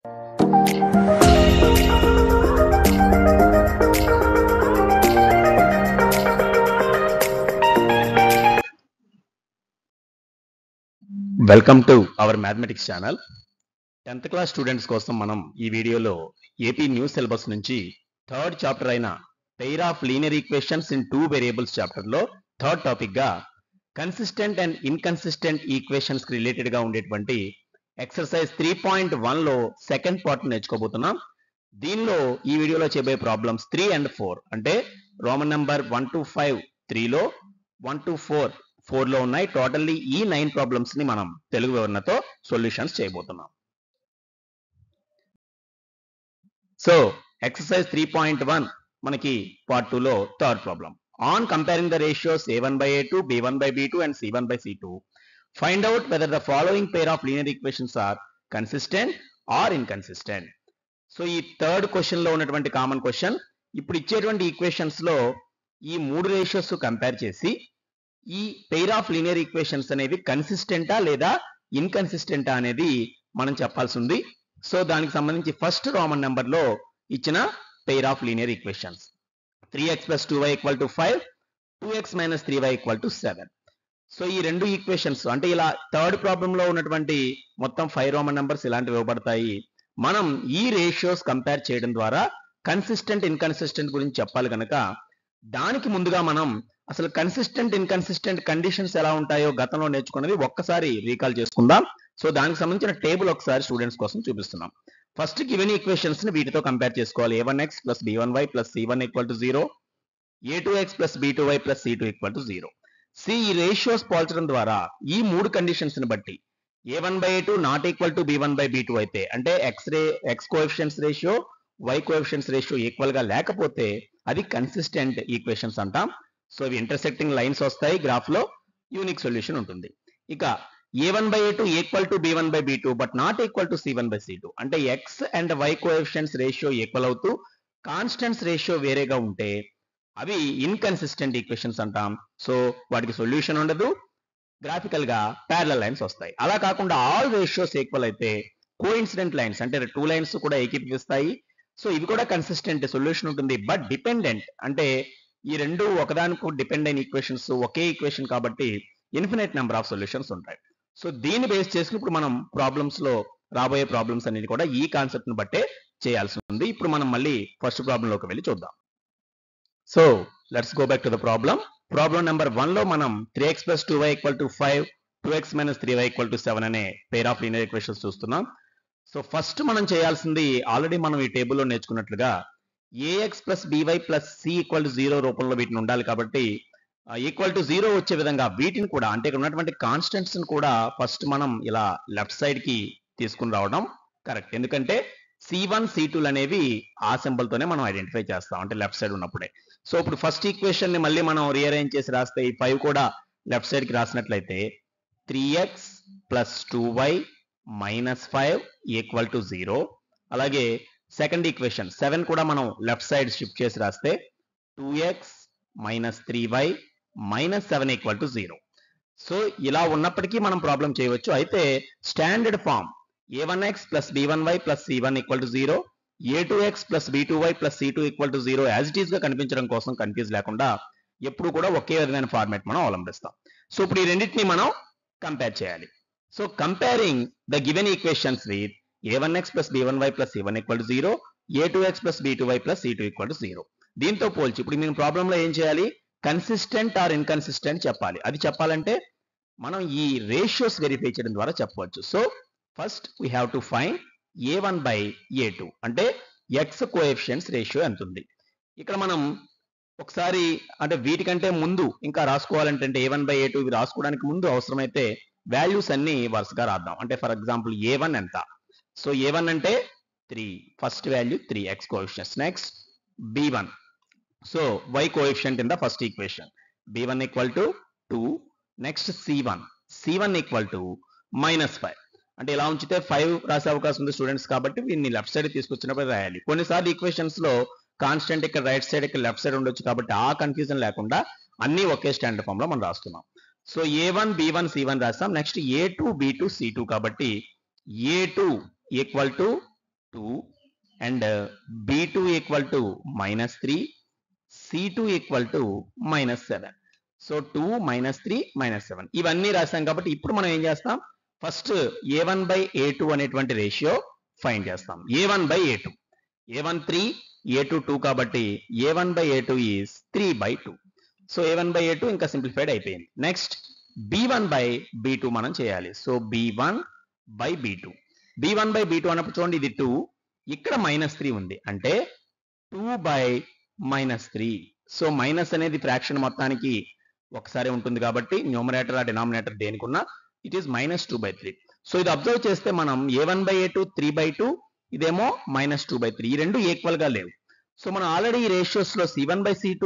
Welcome to our mathematics channel. 10th class students కోసం మనం ఈ వీడియోలో ఏపీ న్యూ సిలబస్ నుంచి థర్డ్ చాప్టర్ అయిన pair of linear equations in two variables చాప్టర్లో థర్డ్ టాపిక్గా కన్సిస్టెంట్ అండ్ ఇన్కన్సిస్టెంట్ ఈక్వేషన్స్ కి రిలేటెడ్గా ఉండేటువంటి ఎక్సర్సైజ్ 3.1లో సెకండ్ పార్ట్ నేర్చుకోబోతున్నాం. దీనిలో ఈ వీడియోలో చేయబోయే ప్రాబ్లమ్స్ 3 and 4 అంటే రోమన్ నెంబర్ 1 to 5 3లో 1 to 4 లో ఉన్నాయి. టోటల్లీ ఈ 9 ప్రాబ్లమ్స్ ని మనం తెలుగు వివరణతో సొల్యూషన్స్ చేయబోతున్నాం. సో ఎక్సర్సైజ్ 3.1 మనకి పార్ట్ 2లో third problem. On comparing the ratios a1 by a2, b1 by b2 and c1 by c2, find out whether the following pair of linear equations are consistent or inconsistent. So ఈ third question లో ఉన్నటువంటి common question, ఇప్పుడు ఇచ్చేటువంటి equations లో ఈ మూడు ratios compare చేసి ఈ పెయిర్ ఆఫ్ లీనియర్ ఈక్వేషన్స్ అనేవి కన్సిస్టెంటా లేదా ఇన్కన్సిస్టెంటా అనేది మనం చెప్పాల్సి ఉంది. సో దానికి సంబంధించి ఫస్ట్ రోమన్ నెంబర్ లో ఇచ్చిన pair of linear equations 3x + 2y = 5, 2x - 3y = 7. So ఈ రెండు ఈక్వేషన్స్ అంటే ఇలా థర్డ్ ప్రాబ్లం లో ఉన్నటువంటి మొత్తం 5 రోమన్ నెంబర్స్ ఇలాంటివి ఇవ్వబడతాయి. మనం ఈ రేషియోస్ కంపేర్ చేయడం ద్వారా కన్సిస్టెంట్ ఇన్కన్సిస్టెంట్ గురించి చెప్పాలి కనుక దానికి ముందుగా మనం అసలు కన్సిస్టెంట్ ఇన్కన్సిస్టెంట్ కండిషన్స్ ఎలా ఉంటాయో గతంలో నేర్చుకున్నది ఒక్కసారి రీకాల్ చేసుకుందాం. సో దానికి సంబంధించిన టేబుల్ ఒకసారి స్టూడెంట్స్ కోసం చూపిస్తున్నాం. ఫస్ట్ గివెన్ ఈక్వేషన్స్ ని వీటితో కంపేర్ చేసుకోవాలి. a1x + b1y + c1 = 0, a2x + b2y + c2 = 0. ఈ రేషియోస్ పోల్చడం ద్వారా ఈ మూడు కండిషన్స్ ని బట్టి a1 by a2 not equal to b1 by b2 అయితే అంటే x coefficients ratio y coefficients ratio equal గా లేకపోతే అది కన్సిస్టెంట్ ఈక్వేషన్స్ అంటాం. సో ఇవి ఇంటర్సెక్టింగ్ లైన్స్ వస్తాయి, గ్రాఫ్ లో యూనిక్ సొల్యూషన్ ఉంటుంది. ఇక a1 by a2 equal to b1 by b2 but not equal to c1 by c2 అంటే x and y coefficients ratio equal అవుతూ కాన్స్టెంట్స్ రేషియో వేరేగా ఉంటే అవి ఇన్కన్సిస్టెంట్ ఈక్వేషన్స్ అంటాం. సో వాటికి సొల్యూషన్ ఉండదు, గ్రాఫికల్ గా ప్యారలల్ లైన్స్ వస్తాయి. అలా కాకుండా ఆల్ రేషియోస్ ఈక్వల్ అయితే కోఇన్సిడెంట్ లైన్స్ అంటే టూ లైన్స్ కూడా ఏకీభవిస్తాయి. సో ఇవి కూడా కన్సిస్టెంట్ సొల్యూషన్ ఉంటుంది. బట్ డిపెండెంట్ అంటే ఈ రెండు ఒకదానికి డిపెండ్ అయిన ఈక్వేషన్స్ ఒకే ఈక్వేషన్ కాబట్టి ఇన్ఫినైట్ నెంబర్ ఆఫ్ సొల్యూషన్స్ ఉంటాయి. సో దీన్ని బేస్ చేసుకుని ఇప్పుడు మనం ప్రాబ్లమ్స్ లో రాబోయే ప్రాబ్లమ్స్ అనేది కూడా ఈ కాన్సెప్ట్ ని బట్టే చేయాల్సి ఉంది. ఇప్పుడు మనం మళ్ళీ ఫస్ట్ ప్రాబ్లం లోకి వెళ్ళి చూద్దాం. So let's go back to the problem. Problem number 1 లో మనం 3x + 2y = 5, 2x - 3y = 7 అనే పెయిర్ ఆఫ్ లీనియర్ ఈక్వేషన్స్ చూస్తున్నాం. సో ఫస్ట్ మనం చేయాల్సింది ఆల్రెడీ మనం ఈ టేబుల్లో నేర్చుకున్నట్లుగా ax + by + c = 0 రూపంలో వీటిని ఉండాలి కాబట్టి ఈక్వల్ టు 0 వచ్చే విధంగా వీటిని కూడా అంటే ఇక్కడ ఉన్నటువంటి కాన్స్టెంట్స్ ని కూడా ఫస్ట్ మనం ఇలా లెఫ్ట్ సైడ్ కి తీసుకుని రావడం కరెక్ట్. ఎందుకంటే c1 c2 అనేవి ఆ సింబల్ తోనే మనం ఐడెంటిఫై చేస్తాం అంటే లెఫ్ట్ సైడ్ ఉన్నప్పుడే. సో ఇప్పుడు ఫస్ట్ ఈక్వేషన్ ని మళ్ళీ మనం రీఅరేంజ్ చేసి రాస్తే ఈ 5 కూడా లెఫ్ట్ సైడ్ కి రాసినట్లయితే 3x + 2y - 5 = 0. అలాగే సెకండ్ ఈక్వేషన్ 7 కూడా మనం లెఫ్ట్ సైడ్ షిఫ్ట్ చేసి రాస్తే 2x - 3y - 7 = 0. సో ఇలా ఉన్నప్పటికీ మనం ప్రాబ్లం చేయవచ్చు. అయితే standard form a1x + b1y + c1 = 0, a2x + b2y + c2 = 0 as it is గా కనిపించడం కోసం కన్ఫ్యూజ్ లేకుండా ఎప్పుడు కూడా ఒకే విధమైన ఫార్మాట్ మనం అవలంబిస్తాం. సో ఇప్పుడు ఈ రెండింటిని మనం కంపేర్ చేయాలి. So comparing the given equations with a1x + b1y + c1 = 0, a2x + b2y + c2 = 0. దీంతో పోల్చి ఇప్పుడు నేను ప్రాబ్లంలో ఏం చేయాలి, కన్సిస్టెంట్ ఆర్ ఇన్కన్సిస్టెంట్ చెప్పాలి. అది చెప్పాలంటే మనం ఈ రేషియోస్ వెరిఫై చేయడం ద్వారా చెప్పవచ్చు. So first we have to find a1 by a2 అంటే x కోఎఫిషియన్స్ రేషియో ఎంత ఉంది. ఇక్కడ మనం ఒకసారి అంటే వీటికంటే ముందు ఇంకా రాసుకోవాలంటే a1 by a2 ఇవి రాసుకోవడానికి ముందు అవసరమైతే వాల్యూస్ అన్ని వరుసగా రాద్దాం. అంటే ఫర్ ఎగ్జాంపుల్ a1 ఎంత, సో a1 అంటే 3, first value 3 x coefficients. Next b1, so y coefficient in the first equation b1 = 2. Next c1 = -5 అంటే ఇలా ఉంచితే 5 రాసే అవకాశం ఉంది స్టూడెంట్స్ కాబట్టి వీటిని లెఫ్ట్ సైడ్ తీసుకొచ్చినప్పుడు రాయాలి. కొన్నిసార్లు ఈక్వేషన్స్ లో కాన్స్టెంట్ ఇక్కడ రైట్ సైడ్ ఇక్కడ లెఫ్ట్ సైడ్ ఉండొచ్చు కాబట్టి ఆ కన్ఫ్యూజన్ లేకుండా అన్ని ఒకే స్టాండర్డ్ ఫామ్ లో మనం రాస్తున్నాం. సో a1 b1 c1 రాస్తాం. నెక్స్ట్ a2 b2 c2 కాబట్టి a2 = 2 and B2 equal to -3, C2 equal to -7. So 2 -3 -7 ఇవన్నీ రాసాం కాబట్టి ఇప్పుడు మనం ఏం చేస్తాం, ఫస్ట్ A1 by A2 అనేటువంటి రేషియో ఫైండ్ చేస్తాం. A1 by A2, A1 3, A2 2 కాబట్టి A1 by A2 is 3 by 2. So A1 by A2 ఇంకా సింప్లిఫైడ్ అయిపోయింది. నెక్స్ట్ B1 by B2 మనం చేయాలి. So B1 by B2, B1 by B2 అన్నప్పుడు చూడండి ఇది 2, ఇక్కడ -3 ఉంది అంటే 2 by -3. సో మైనస్ అనేది ఫ్రాక్షన్ మొత్తానికి ఒకసారి ఉంటుంది కాబట్టి న్యూమరేటర్ ఆ డినామినేటర్ దేనికున్నా ఇట్ ఈస్ -2 by 3. సో ఇది అబ్జర్వ్ చేస్తే మనం A1 by A2 3 by 2, ఇదేమో -2 by 3, ఈ రెండు ఈక్వల్ గా లేవు. సో మనం ఆల్రెడీ ఈ రేషియోస్ లో C1 by C2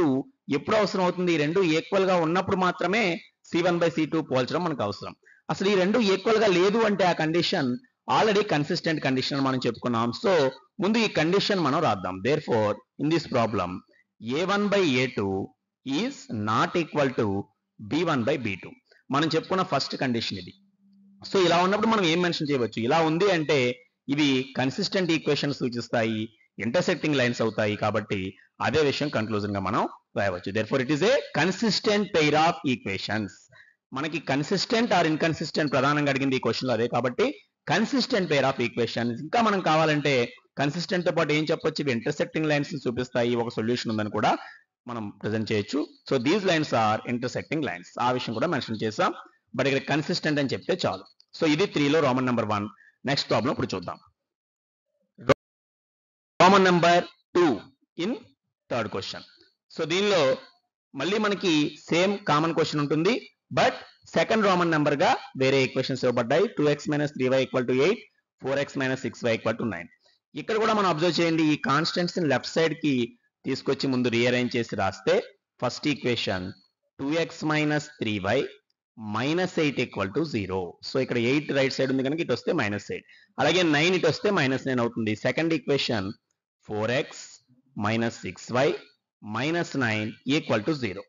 ఎప్పుడు అవసరం అవుతుంది, ఈ రెండు ఈక్వల్ గా ఉన్నప్పుడు మాత్రమే C1 by C2 పోల్చడం మనకు అవసరం. అసలు ఈ రెండు ఈక్వల్ గా లేదు అంటే ఆ కండిషన్ ఆల్రెడీ కన్సిస్టెంట్ కండిషన్ మనం చెప్పుకున్నాం. సో ముందు ఈ కండిషన్ మనం రాద్దాం. Therefore in this problem A1 by A2 is not equal to B1 by B2. మనం చెప్పుకున్న ఫస్ట్ కండిషన్ ఇది. సో ఇలా ఉన్నప్పుడు మనం ఏం మెన్షన్ చేయవచ్చు, ఇలా ఉంది అంటే ఇవి కన్సిస్టెంట్ ఈక్వేషన్స్ సూచిస్తాయి, ఇంటర్సెక్టింగ్ లైన్స్ అవుతాయి కాబట్టి అదే విషయం కన్క్లూజన్ గా మనం రాయవచ్చు. Therefore it is a consistent pair of equations. మనకి కన్సిస్టెంట్ ఆర్ ఇన్కన్సిస్టెంట్ ప్రధానంగా అడిగింది ఈ క్వశ్చన్ లో అదే కాబట్టి కన్సిస్టెంట్ పెయిర్ ఆఫ్ ఈక్వేషన్స్. ఇంకా మనం కావాలంటే కన్సిస్టెంట్ తో పాటు ఏం చెప్పొచ్చు, ఇవి ఇంటర్సెక్టింగ్ లైన్స్ చూపిస్తాయి, ఒక సొల్యూషన్ ఉందని కూడా మనం ప్రెజెంట్ చేయొచ్చు. So these lines are intersecting lines, ఆ విషయం కూడా మెన్షన్ చేసాం. బట్ ఇక్కడ కన్సిస్టెంట్ అని చెప్తే చాలు. సో ఇది 3లో రోమన్ నెంబర్ 1. నెక్స్ట్ ప్రాబ్లం ఇప్పుడు చూద్దాం. Roman number 2 in third question. So దీనిలో మళ్ళీ మనకి సేమ్ కామన్ క్వశ్చన్ ఉంటుంది, బట్ సెకండ్ రోమన్ నెంబర్ గా వేరే ఈక్వేషన్స్ ఇవ్వబడ్డాయి. 2x - 3y = 8, 4x - 6y = 9. ఇక్కడ కూడా మనం అబ్జర్వ్ చేయండి, ఈ కాన్స్టెంట్స్ ని లెఫ్ట్ సైడ్ కి తీసుకొచ్చి ముందు రీఅరేంజ్ చేసి రాస్తే first equation 2x - 3y -8 = 0. So ఇక్కడ 8 రైట్ సైడ్ ఉంది కనుక ఇటు వస్తే -8, అలాగే 9 ఇటు వస్తే -9 అవుతుంది. Second equation 4x - 6y -9 = 0.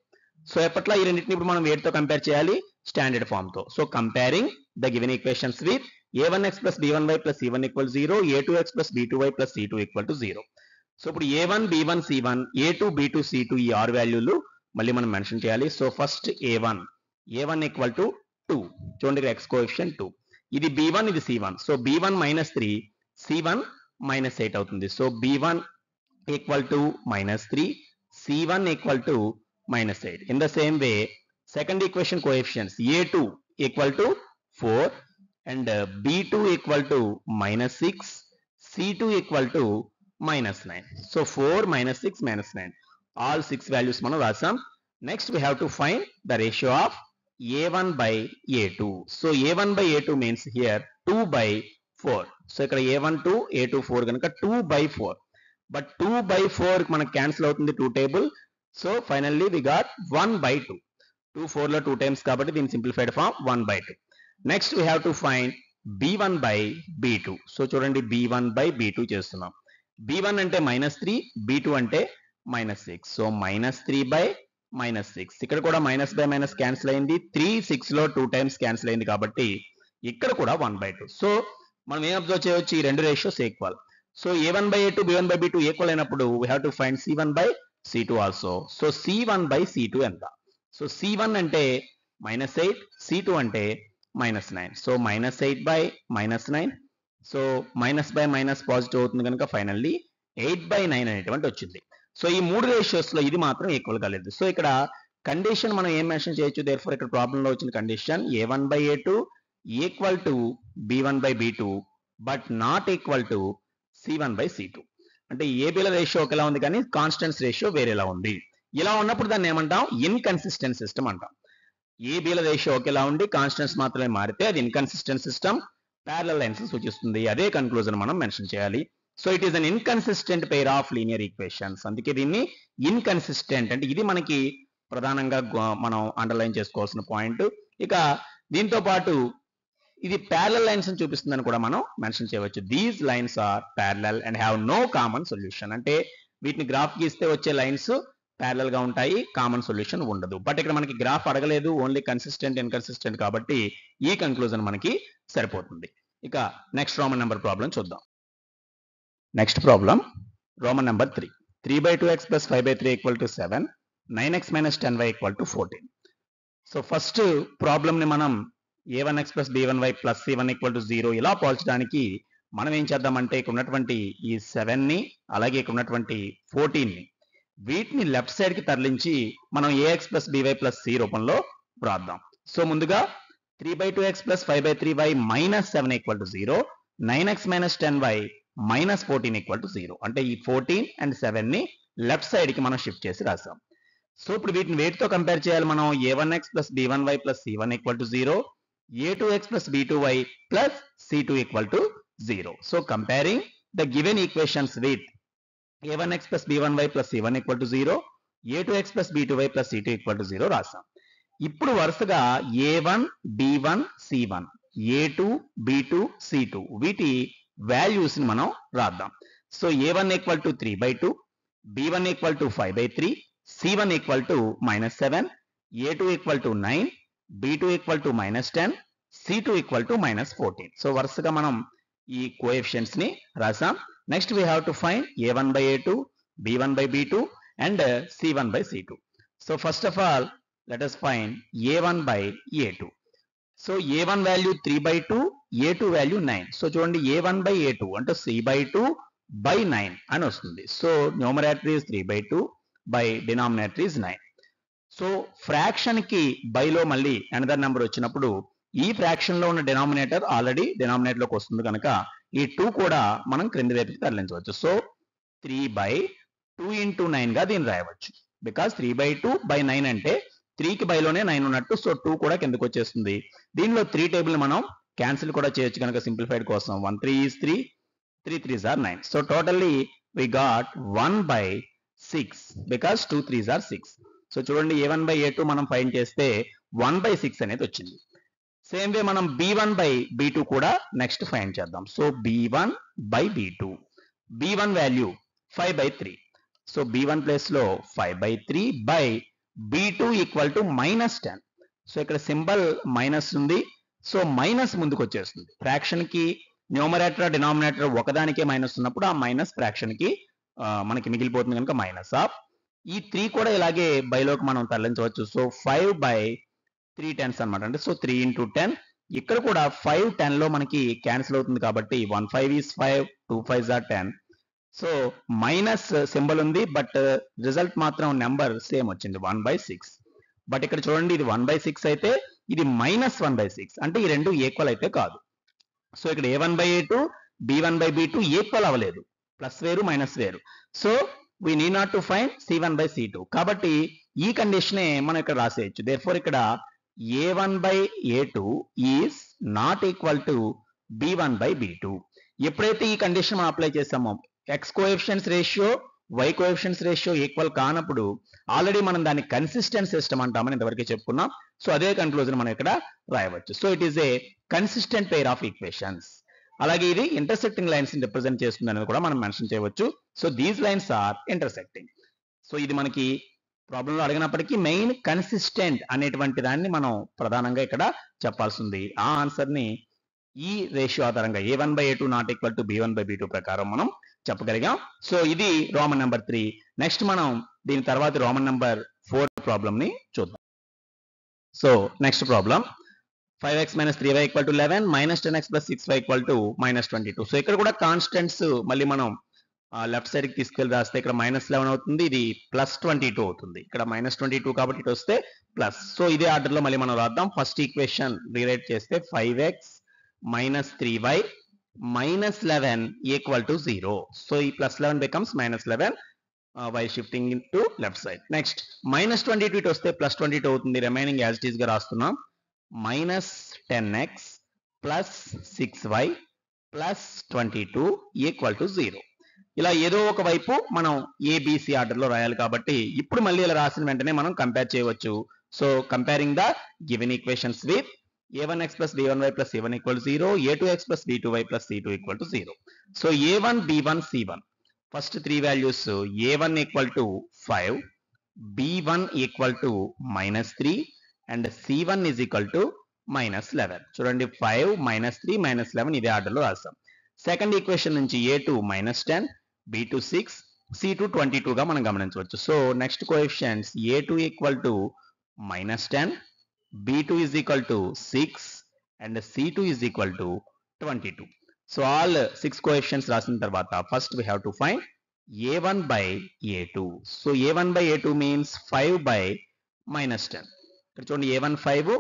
So ఎప్పట్లా ఈ రెండింటిని ఇప్పుడు మనం వేటితో కంపేర్ చేయాలి, స్టాండర్డ్ ఫామ్ తో. So comparing the given equations with a1x + b1y + c1 = 0, a2x + b2y + c2 = 0. So ఇప్పుడు a1 b1 c1, a2 b2 c2 ఈ 6 వాల్యూలు మళ్ళీ మనం మెన్షన్ చేయాలి. సో ఫస్ట్ a1 = 2, చూడండి ఇక్కడ x కోఎఫిషియంట్ 2, ఇది b1 ఇది c1. సో b1 -3, c1 -8 అవుతుంది. So b1 = -3, c1 = -8. In the same way, second equation coefficients a2 = 4 and b2 = -6, c2 = -9. So 4 -6 -9, all 6 values మనం రాసాం. Next we have to find the ratio of a1 by a2. So a1 by a2 means here 2 by 4. So ఇక్కడ a1 2 a2 4 కనుక 2 by 4. But 2 by 4 మనకు cancel అవుతుంది 2 table. So finally we got 1 by 2. 2 4 లో 2 times కాబట్టి దీని simplified form 1 by 2. Next we have to find b1 by b2. So చూడండి b1 by b2 చేస్తున్నాం. b1 అంటే -3, b2 అంటే -6. సో -3 by -6, ఇక్కడ కూడా మైనస్ బై మైనస్ క్యాన్సిల్ అయింది. 3 6 లో 2 టైమ్స్ క్యాన్సిల్ అయింది కాబట్టి ఇక్కడ కూడా 1 by 2. సో మనం ఏం అబ్జర్వ్ చేయవచ్చు, ఈ రెండు ratios equal. So a1 by a2 b1 by b2 equal అయినప్పుడు we have to find c1 by c2 also. So c1 by c2 ఎంత? సో c1 అంటే -8, c2 అంటే -9. So -8 by -9, so minus by minus positive అవుతుంది కనుక finally 8 by 9 అనేటువంటి వచ్చింది. So ఈ మూడు రేషియోస్ లో ఇది మాత్రం ఈక్వల్ కాలేదు. సో ఇక్కడ కండిషన్ మనం ఏం మెన్షన్ చేయొచ్చు, దేర్ ఫోర్ ఇక్కడ ప్రాబ్లం లో వచ్చిన condition a1 by a2 = b1 by b2 but not equal to c1 by c2. అంటే ఏబీల రేషియో ఒకేలా ఉంది కానీ కాన్స్టెంట్స్ రేషియో వేరేలా ఉంది. ఇలా ఉన్నప్పుడు దాన్ని ఏమంటాం, ఇన్కన్సిస్టెంట్ సిస్టమ్ అంటాం. ఏబీల రేషియో ఒకేలా ఉండి కాన్స్టెంట్స్ మాత్రమే మారితే అది ఇన్కన్సిస్టెంట్ సిస్టమ్, ప్యారలల్ లైన్స్ సూచిస్తుంది. అదే కన్క్లూజన్ మనం మెన్షన్ చేయాలి. So it is an inconsistent pair of linear equations. అందుకే దీన్ని ఇన్కన్సిస్టెంట్ అంటే ఇది మనకి ప్రధానంగా మనం అండర్లైన్ చేసుకోవాల్సిన పాయింట్. ఇక దీంతో పాటు ఇది ప్యారలల్ లైన్స్ అని చూపిస్తుందని కూడా మనం మెన్షన్ చేయవచ్చు. These lines are parallel and have no common solution. అంటే వీటిని గ్రాఫ్ గీస్తే వచ్చే లైన్స్ ప్యారలల్ గా ఉంటాయి, కామన్ సొల్యూషన్ ఉండదు. బట్ ఇక్కడ మనకి గ్రాఫ్ అడగలేదు, ఓన్లీ కన్సిస్టెంట్ ఇన్కన్సిస్టెంట్ కాబట్టి ఈ కన్క్లూజన్ మనకి సరిపోతుంది. ఇక నెక్స్ట్ రోమన్ నెంబర్ ప్రాబ్లం చూద్దాం. Next problem Roman number 3. 3/2x plus 5/3 equal to 7. 9x minus 10y equal to 14. So first ప్రాబ్లమ్ని మనం a1x plus b1y plus c1 equal to 0 ఇలా పోల్చడానికి మనం ఏం చేద్దామంటే ఇక్కడ ఉన్నటువంటి ఈ 7ని అలాగే ఇక్కడ ఉన్నటువంటి 14ని వీటిని లెఫ్ట్ సైడ్కి తరలించి మనం ax plus by plus c రూపంలో వ్రాద్దాం. సో ముందుగా 3/2x plus 5/3y minus 7 equal to 0. 9x minus 10y minus 14 equal to 0. అంటే ఈ 14 and 7ని లెఫ్ట్ సైడ్కి మనం షిఫ్ట్ చేసి రాసాం. సో ఇప్పుడు వీటిని వేటితో కంపేర్ చేయాలి మనం? a1x plus b1y plus c1 equal to 0. a2x plus b2y plus c2 equal to 0. So comparing the given equations with a1x plus b1y plus c1 equal to 0, a2x plus b2y plus c2 equal to 0 రాసాం. ఇప్పుడు వరుసగా a1, b1, c1, a2, b2, c2 వీటి values ని మనం రాద్దాం. So a1 equal to 3/2, b1 equal to 5/3, c1 equal to -7, a2 equal to 9, b2 equal to -10, c2 equal to -14. So వరుసగా మనం ఈ కోఎఫిషియెంట్స్ ని రాసాం. Next we have to find a1/a2, b1/b2 and c1/c2. So first of all let us find a1/a2. So a1 value 3/2, a2 value 9. So చూడండి a1/a2 అంటే c/2/9 అని వస్తుంది. So numerator is 3/2 by denominator is 9. So fraction కి బైలో మళ్ళీ another number వచ్చినప్పుడు ఈ fraction లో ఉన్న డినామినేటర్ ఆల్రెడీ డినామినేటర్ లోకి వస్తుంది కనుక ఈ 2 కూడా మనం క్రింది వైపుకి తరలించవచ్చు. సో 3/2 into 9 గా దీన్ని రాయవచ్చు. బికాస్ 3/2/9 అంటే 3కి బైలోనే 9 ఉన్నట్టు. సో 2 కూడా కిందకి వచ్చేస్తుంది. దీనిలో 3 టేబుల్ మనం క్యాన్సిల్ కూడా చేయొచ్చు కనుక సింప్లిఫైడ్ కోసం 1 3 is 3, 3 3s are 9. So totally we got 1/6 because 2 3s are 6. So చూడండి a1/a2 మనం ఫైండ్ చేస్తే 1/6 అనేది వచ్చింది. సేమ్ వే మనం b1/b2 కూడా నెక్స్ట్ ఫైండ్ చేద్దాం. So b1/b2, b1 value 5/3. So b1 place లో 5/3 by b2 equal to -10. So ఇక్కడ సింబల్ మైనస్ ఉంది. సో మైనస్ ముందుకు వచ్చేస్తుంది. ఫ్రాక్షన్ కి న్యూమరేటర్ డినామినేటర్ ఒకదానికే మైనస్ ఉన్నప్పుడు ఆ మైనస్ ఫ్రాక్షన్ కి మనకి మిగిలిపోతుంది కనుక -. ఈ 3 కూడా ఇలాగే బైలోకి మనం తరలించవచ్చు. సో 5/3 10s అనమాట. అంటే సో 3 into 10. ఇక్కడ కూడా 5 10 లో మనకి క్యాన్సిల్ అవుతుంది కాబట్టి 1 5 is 5, 2 5s are 10. So minus symbol ఉంది బట్ రిజల్ట్ మాత్రం నెంబర్ సేమ్ వచ్చింది 1/6. బట్ ఇక్కడ చూడండి ఇది 1/6 అయితే ఇది -1/6 అంటే ఈ రెండు ఈక్వల్ అయితే కాదు. సో ఇక్కడ a1/a2, b1/b2 ఈక్వల్ అవ్వలేదు. ప్లస్ వేరు మైనస్ వేరు. So we need not to find c1/c2. కాబట్టి ఈ కండిషనే మనం ఇక్కడ రాసేయచ్చు. therefore ఇక్కడ a1/a2 is not equal to b1/b2. ఎప్పుడైతే ఈ కండిషన్ మనం అప్లై చేసామో x coefficients ratio y coefficients ratio equal కానప్పుడు ఆల్రెడీ మనం దాన్ని కన్సిస్టెంట్ సిస్టమ్ అంటామని ఇంతవరకే చెప్పుకున్నాం. సో అదే కన్క్లూజన్ మనం ఇక్కడ రాయవచ్చు. So it is a consistent pair of equations. అలాగే ఇది ఇంటర్సెక్టింగ్ లైన్స్ ని రిప్రజెంట్ చేస్తుంది అనేది కూడా మనం మెన్షన్ చేయవచ్చు. So these lines are intersecting. So ఇది మనకి ప్రాబ్లంలో అడిగినప్పటికీ మెయిన్ కన్సిస్టెంట్ అనేటువంటి దాన్ని మనం ప్రధానంగా ఇక్కడ చెప్పాల్సింది. ఆ ఆన్సర్ ని ఈ రేషియో ఆధారంగా a1/a2 not equal to b1/b2 ప్రకారం మనం చెప్పగలిగాం. సో ఇది రోమన్ నెంబర్ 3. నెక్స్ట్ మనం దీని తర్వాత రోమన్ నెంబర్ 4 ప్రాబ్లం ని చూద్దాం. So next problem 5x minus 3y equal to 11, minus 10x plus 6y equal to -22. So ఇక్కడ కూడా కాన్స్టెంట్స్ మళ్ళీ మనం లెఫ్ట్ సైడ్ కి తీసుకెళ్ళి రాస్తే ఇక్కడ -11 అవుతుంది, ఇది +22 అవుతుంది. ఇక్కడ -22 కాబట్టి ఇటు వస్తే ప్లస్. సో ఇదే ఆర్డర్ లో మళ్ళీ మనం రాద్దాం. ఫస్ట్ ఈక్వేషన్ రీరైట్ చేస్తే 5x minus 3y minus 11 equal to 0. So +11 becomes -11 while shifting into left side. Next -22 ఇటు వస్తే +22 అవుతుంది. రిమైనింగ్ యాజ్ ఇట్ ఈస్ గా రాస్తున్నాం. -10x plus 6y plus 22 equal to 0. ఇలా ఏదో ఒక వైపు మనం ABC ఆర్డర్ లో రాయాలి కాబట్టి ఇప్పుడు మళ్ళీ ఇలా రాసిన వెంటనే మనం కంపేర్ చేయవచ్చు. So comparing the given equations with a1x plus b1y plus c1 equal to 0, a2x plus b2y plus c2 equal to 0. So a1 b1 c1 first three values. a1 equal to 5, b1 equal to -3 and c1 is equal to -11. చూడండి 5 -3 -11 ఇదే order లో రాస్తాం. Second equation నుంచి a2 -10, b2 6, c2 22 గా మనం గమనించవచ్చు. So next coefficients a2 equal to -10, b2 is equal to 6 and c2 is equal to 22. So all 6 coefficients రాసిన తర్వాత first we have to find a1 by a2. So a1 by a2 means 5 by -10. ఇక్కడ చూడండి a1 5,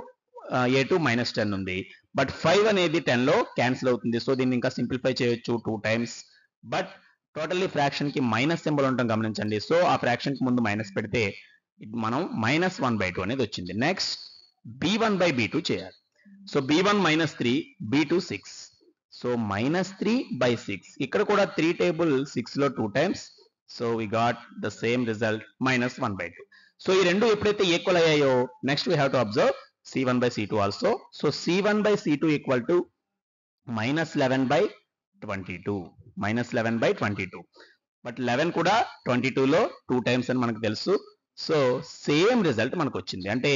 a2 -10 ఉంది. But 5 అనేది 10 లో cancel అవుతుంది. So దీన్ని ఇంకా సింప్లిఫై చేయొచ్చు 2 టైమ్స్. బట్ టోటల్లీ ఫ్రాక్షన్ కి మైనస్ సింబల్ ఉండటం గమనించండి. సో ఆ ఫ్రాక్షన్ కి ముందు మైనస్ పెడితే మనం -1/2 అనేది వచ్చింది. నెక్స్ట్ b1 by b2 చేయాలి. So b1 -3, b2 6. సో -3/6. ఇక్కడ కూడా 3 టేబుల్ 6 లో 2 times. So we got the same result -1/2. So ఈ రెండు ఎప్పుడైతే ఈక్వల్ అయ్యాయో next we have to observe c1 by c2 also. So c1 by c2 equal to -11/22. -11/22. But 11 కూడా 22 లో 2 టైమ్స్ అని మనకు తెలుసు. సో సేమ్ రిజల్ట్ మనకు వచ్చింది. అంటే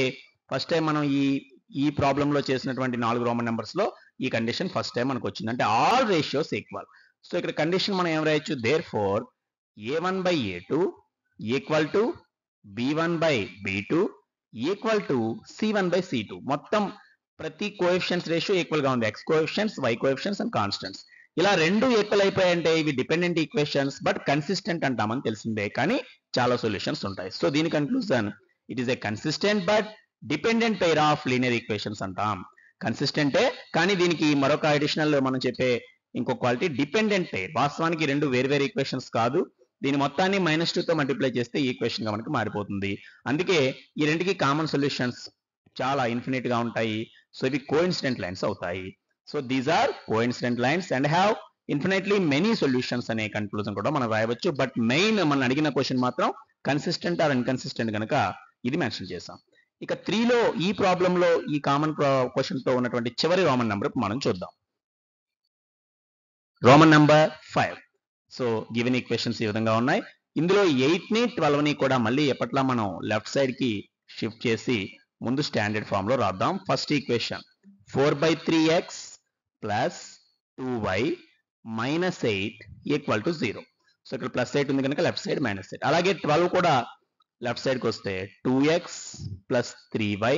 ఫస్ట్ టైం మనం ఈ ప్రాబ్లం లో చేసినటువంటి 4 రోమన్ నెంబర్స్ లో ఈ కండిషన్ ఫస్ట్ టైం మనకు వచ్చింది. అంటే ఆల్ రేషియోస్ ఈక్వల్. సో ఇక్కడ కండిషన్ మనం ఏం రాయొచ్చు, therefore a1 by a2 equal to b1 by b2 equal to c1 by c2. మొత్తం ప్రతి కోఎఫిషియన్స్ రేషియో ఈక్వల్ గా ఉంది. X coefficients, y coefficients and constants. ఇలా రెండు ఈక్వల్ అయిపోయాయంటే ఇవి డిపెండెంట్ ఈక్వేషన్స్ బట్ కన్సిస్టెంట్ అంటామని తెలిసిందే, కానీ చాలా సొల్యూషన్స్ ఉంటాయి. సో దీని conclusion it is a consistent but dependent pair of linear equations అంటాం. కన్సిస్టెంటే కానీ దీనికి మరొక అడిషనల్ మనం చెప్పే ఇంకో క్వాలిటీ డిపెండెంట్ పెయిర్. వాస్తవానికి రెండు వేర్వేరు ఈక్వేషన్స్ కాదు. దీని మొత్తాన్ని -2 తో మల్టిప్లై చేస్తే ఈక్వేషన్ గా మనకి మారిపోతుంది. అందుకే ఈ రెండుకి కామన్ సొల్యూషన్స్ చాలా ఇన్ఫినిట్ గా ఉంటాయి. సో ఇవి కోఇన్సిడెంట్ లైన్స్ అవుతాయి. So these are coincident lines and have infinitely many solutions అనే కన్క్లూజన్ కూడా మనం రాయవచ్చు. బట్ మెయిన్ మనం అడిగిన క్వశ్చన్ మాత్రం కన్సిస్టెంట్ ఆర్ ఇన్కన్సిస్టెంట్ కనుక ఇది మెన్షన్ చేసాం. ఇక 3లో ఈ ప్రాబ్లంలో ఈ కామన్ క్వశ్చన్ తో ఉన్నటువంటి చివరి రోమన్ నెంబర్ మనం చూద్దాం. Roman number 5. So given equations ఈ విధంగా ఉన్నాయి. ఇందులో 8ని 12ని కూడా మళ్ళీ ఎప్పట్లా మనం లెఫ్ట్ సైడ్ కి షిఫ్ట్ చేసి ముందు స్టాండర్డ్ ఫామ్ లో రాద్దాం. First equation 4/3x plus 2y minus 8 equal to 0. So ఇక్కడ +8 ఉంది కనుక లెఫ్ట్ సైడ్ -8. అలాగే 12 కూడా లెఫ్ట్ సైడ్ కి వస్తే 2x plus 3y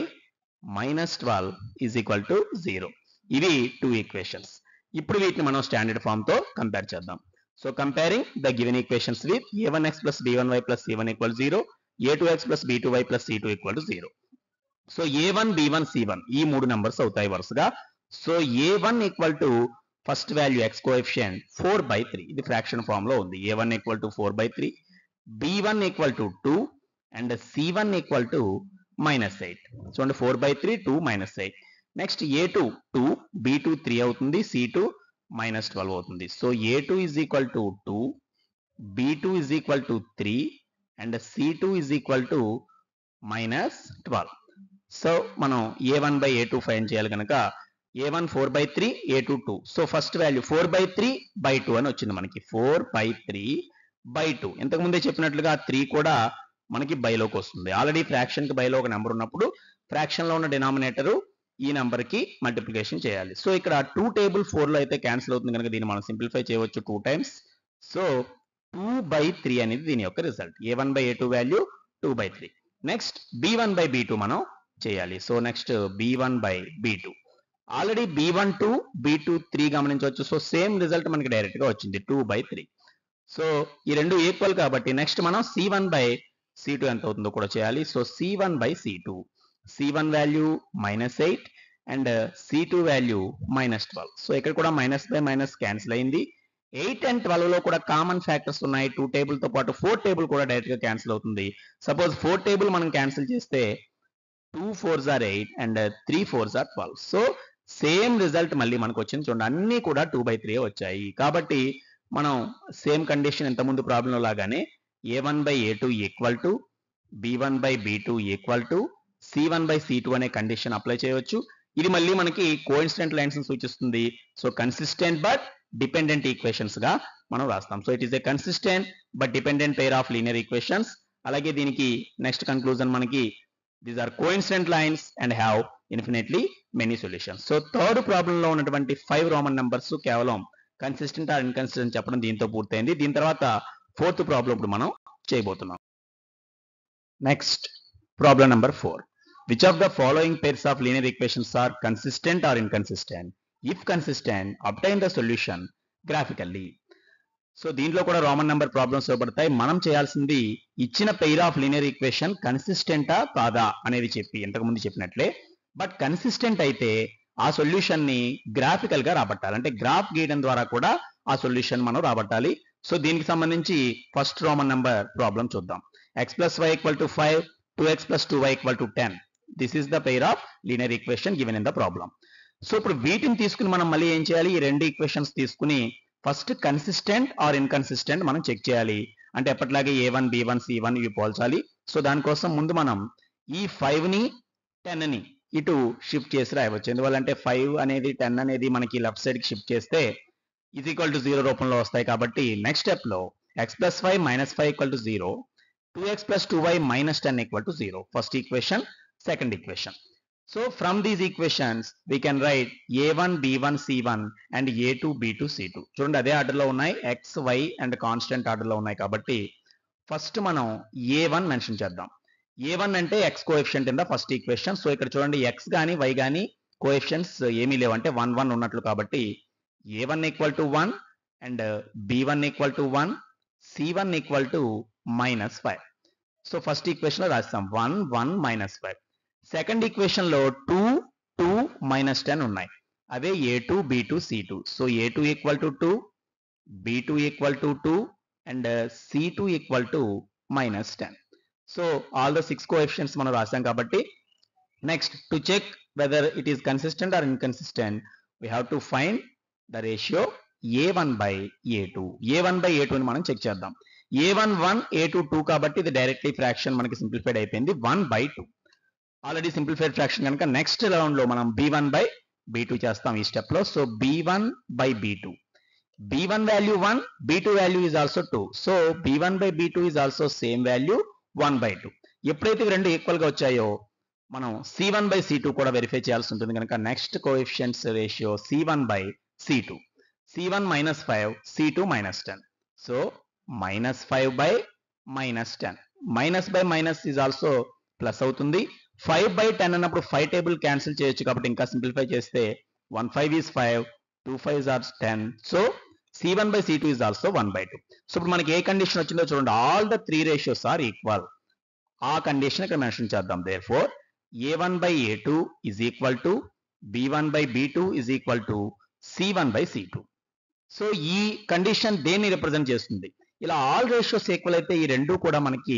minus 12 is equal to 0. ఇవి 2 ఈక్వేషన్స్. ఇప్పుడు వీటిని మనం స్టాండర్డ్ ఫామ్ తో కంపేర్ చేద్దాం. So comparing the given equations with a1x plus b1y plus c1 equal 0, a2x plus b2y plus c2 equal to 0. So a1, b1, c1 ఈ 3 numbers అవుతాయి వరుసగా. So a1 equal to first value x coefficient 4/3. ఇది fraction form లో ఉంది. a1 equal to 4/3, b1 equal to 2 and c1 equal to -8. చూడండి 4/3, 2, -8. Next a2 2, b2 3 అవుతుంది, c2 -12 అవుతుంది. So a2 is equal to 2, b2 is equal to 3 and c2 is equal to -12. So మనం a1 by a2 find చేయాలి కనుక a1 4/3, a2 2. So first value 4/3/2 అని వచ్చింది మనకి. 4/3/2. ఇంతకు ముందే చెప్పినట్లుగా 3 కూడా మనకి బైలోకి వస్తుంది. ఆల్రెడీ ఫ్రాక్షన్ కి బైలో ఒక నెంబర్ ఉన్నప్పుడు ఫ్రాక్షన్ లో ఉన్న డినామినేటర్ ఈ నెంబర్ కి మల్టిప్లికేషన్ చేయాలి. సో ఇక్కడ 2 టేబుల్ 4 లో అయితే క్యాన్సిల్ అవుతుంది కనుక దీన్ని మనం సింప్లిఫై చేయవచ్చు 2 టైమ్స్. సో 2/3 అనేది దీని యొక్క result. a1 by a2 value 2/3. Next b1 by b2 మనం చేయాలి. So next b1 by b2. Already b1 2, b2 3 గమనించవచ్చు. సో సేమ్ రిజల్ట్ మనకి డైరెక్ట్ గా వచ్చింది 2/3. సో ఈ రెండు ఈక్వల్ కాబట్టి నెక్స్ట్ మనం c1 by c2 ఎంత అవుతుందో కూడా చేయాలి. So c1 by c2. c1 value -8 and c2 value -12. So ఇక్కడ కూడా -/- క్యాన్సిల్ అయింది. 8 and 12 లో కూడా కామన్ ఫ్యాక్టర్స్ ఉన్నాయి. 2 టేబుల్ తో పాటు 4 టేబుల్ కూడా డైరెక్ట్ గా క్యాన్సిల్ అవుతుంది. సపోజ్ 4 టేబుల్ మనం క్యాన్సిల్ చేస్తే 2 4s are 8 and 3 4s are 12. So same result మళ్ళీ మనకు వచ్చింది. చూడండి అన్ని కూడా 2/3 వచ్చాయి. కాబట్టి మనం సేమ్ కండిషన్ ఇంతకుముందు ప్రాబ్లంలో లాగానే a1 by a2 equal to b1 by b2 equal to c1 by c2 అనే కండిషన్ అప్లై చేయవచ్చు. ఇది మళ్ళీ మనకి కోఇన్సిడెంట్ లైన్స్ సూచిస్తుంది. So consistent but dependent equations గా మనం రాస్తాం. So it is a consistent but dependent pair of linear equations. అలాగే దీనికి నెక్స్ట్ కన్క్లూజన్ మనకి these are coincident lines and have infinitely many solutions. So third problem లో ఉన్నటువంటి 5 Roman numbers కేవలం consistent or inconsistent చెప్పడం దీంతో పూర్తయింది. దీని తర్వాత ఫోర్త్ ప్రాబ్లం ఇప్పుడు మనం చేయబోతున్నాం. Next problem number 4. Which of the following pairs of linear equations are consistent or inconsistent? If consistent, obtain the solution graphically. So దీంట్లో కూడా రోమన్ నెంబర్ ప్రాబ్లమ్స్ ఇవ్వబడతాయి. మనం చేయాల్సింది ఇచ్చిన పెయిర్ ఆఫ్ లీనియర్ ఈక్వేషన్ కన్సిస్టెంటా కాదా అనేది చెప్పి ఇంతకుముందు చెప్పినట్లే, బట్ కన్సిస్టెంట్ అయితే ఆ సొల్యూషన్ ని గ్రాఫికల్ గా రాబట్టాలి. అంటే గ్రాఫ్ గీయడం ద్వారా కూడా ఆ సొల్యూషన్ మనం రాబట్టాలి. సో దీనికి సంబంధించి ఫస్ట్ రోమన్ నెంబర్ ప్రాబ్లం చూద్దాం. x plus y equal to 5, 2x plus 2y equal to 10. This is the pair of linear equation given in the problem. So ఇప్పుడు వీటిని తీసుకుని మనం మళ్ళీ ఏం చేయాలి, ఈ రెండు ఈక్వేషన్స్ తీసుకుని ఫస్ట్ కన్సిస్టెంట్ ఆర్ ఇన్కన్సిస్టెంట్ మనం చెక్ చేయాలి. అంటే ఎప్పటిలాగే A1, B1, C1 ఇవి పోల్చాలి. సో దానికోసం ముందు మనం ఈ 5ని 10ని ఇటు షిఫ్ట్ చేసి రాయవచ్చు. ఎందువల్లంటే 5 అనేది 10 అనేది మనకి లెఫ్ట్ సైడ్ కి షిఫ్ట్ చేస్తే ఈజ్ ఈక్వల్ టు 0 రూపంలో వస్తాయి. కాబట్టి నెక్స్ట్ స్టెప్ లో x plus 5 minus 5 equal to 0, 2x plus 2y minus 10 equal to 0. First equation, second equation. So from these equations we can write a1 b1 c1 and a2 b2 c2. చూడండి అదే order లో ఉన్నాయి, x y and constant order లో ఉన్నాయి. కాబట్టి first మనం a1 mention చేద్దాం. a1 అంటే x coefficient in the first equation. So ఇక్కడ చూడండి x గాని y గాని కోఎఫిషియంట్స్ ఏమీ లేవు, అంటే 1 1 ఉన్నట్లు. కాబట్టి a1 equal to 1 and b1 equal to 1, c1 equal to -5. So first equation లో రాస్తాం 1 1 -5. సెకండ్ ఈక్వేషన్ లో 2 2 -10 ఉన్నాయి. అవే a2 b2 c2. So a2 equal to 2, b2 equal to 2 and c2 equal to -10. So all the 6 coefficients మనం రాసాం. కాబట్టి next to check whether it is consistent or inconsistent we have to find the ratio a1 by a2. a1 by a2 ని మనం check చేద్దాం. a1 1, a2 2 కాబట్టి ఇది directly fraction మనకి simplified అయిపోయింది 1/2. ఆల్రెడీ సింప్లిఫైడ్ ఫ్రాక్షన్ కనుక నెక్స్ట్ రౌండ్ లో మనం b1 by b2 చేస్తాం ఈ స్టెప్ లో. So b1 by b2, b1 value 1, b2 value is also 2. So b1 by b2 is also same value 1/2. ఎప్పుడైతే ఇవి రెండు ఈక్వల్ గా వచ్చాయో మనం c1 by c2 కూడా వెరిఫై చేయాల్సి ఉంటుంది. కనుక next coefficients ratio c1 by c2. c1 -5, c2 -10. So -5 by -10. Minus by minus is also plus అవుతుంది. 5/10 అన్నప్పుడు 5 టేబుల్ క్యాన్సిల్ చేయొచ్చు. కాబట్టి ఇంకా సింప్లిఫై చేస్తే 1 5 is 5, 2 5s are 10. So c1 by c2 is also 1/2. So ఇప్పుడు మనకి ఏ కండిషన్ వచ్చిందో చూడండి, all the 3 ratios are equal. ఆ కండిషన్ ఇక్కడ మెన్షన్ చేద్దాం. Therefore a1 by a2 is equal to b1 by b2 is equal to c1 by c2. So ఈ condition దేన్ని రిప్రజెంట్ చేస్తుంది? ఇలా ఆల్ రేషియోస్ ఈక్వల్ అయితే ఈ రెండు కూడా మనకి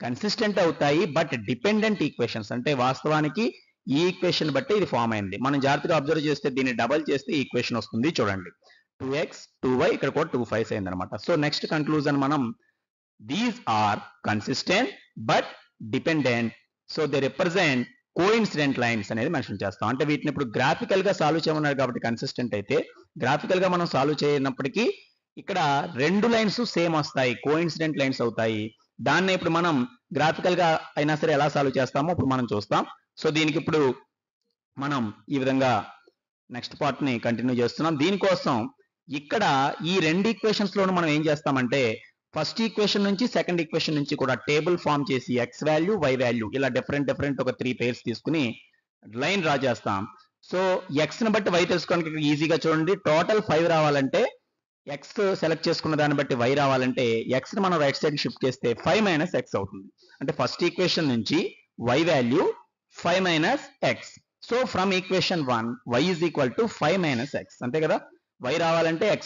కన్సిస్టెంట్ అవుతాయి. బట్ డిపెండెంట్ ఈక్వేషన్స్, అంటే వాస్తవానికి ఈ ఈక్వేషన్ బట్టి ఇది ఫామ్ అయింది. మనం జాగ్రత్తగా అబ్జర్వ్ చేస్తే దీన్ని డబల్ చేస్తే ఈక్వేషన్ వస్తుంది. చూడండి 2x 2y, ఇక్కడ కూడా 2 5s అయింది అనమాట. సో నెక్స్ట్ కంక్లూజన్ మనం these are consistent but dependent. So they represent coincident lines అనేది మెన్షన్ చేస్తాం. అంటే వీటిని ఇప్పుడు గ్రాఫికల్ గా సాల్వ్ చేయమన్నారు కాబట్టి కన్సిస్టెంట్ అయితే, గ్రాఫికల్ గా మనం సాల్వ్ చేయనప్పటికీ ఇక్కడ రెండు లైన్స్ సేమ్ వస్తాయి, కోఇన్సిడెంట్ లైన్స్ అవుతాయి. దాన్ని ఇప్పుడు మనం గ్రాఫికల్ గా అయినా సరే ఎలా సాల్వ్ చేస్తామో ఇప్పుడు మనం చూస్తాం. సో దీనికి ఇప్పుడు మనం ఈ విధంగా నెక్స్ట్ పార్ట్ ని కంటిన్యూ చేస్తున్నాం. దీనికోసం ఇక్కడ ఈ రెండు ఈక్వేషన్స్ లోను మనం ఏం చేస్తామంటే ఫస్ట్ ఈక్వేషన్ నుంచి సెకండ్ ఈక్వేషన్ నుంచి కూడా టేబుల్ ఫామ్ చేసి ఎక్స్ వాల్యూ వై వాల్యూ ఇలా డిఫరెంట్ ఒక 3 పేర్స్ తీసుకుని లైన్ డ్రా చేస్తాం. సో ఎక్స్ ని బట్టి వై తెలుసుకోవడానికి ఈజీగా చూడండి, టోటల్ 5 రావాలంటే ఎక్స్ సెలెక్ట్ చేసుకున్న దాన్ని బట్టి వై రావాలంటే ఎక్స్ ని మనం రైట్ సైడ్ షిఫ్ట్ చేస్తే 5 - x అవుతుంది. అంటే ఫస్ట్ ఈక్వేషన్ నుంచి y value 5 - x. So from equation 1 y is equal to 5 - x, అంతే కదా. y రావాలంటే x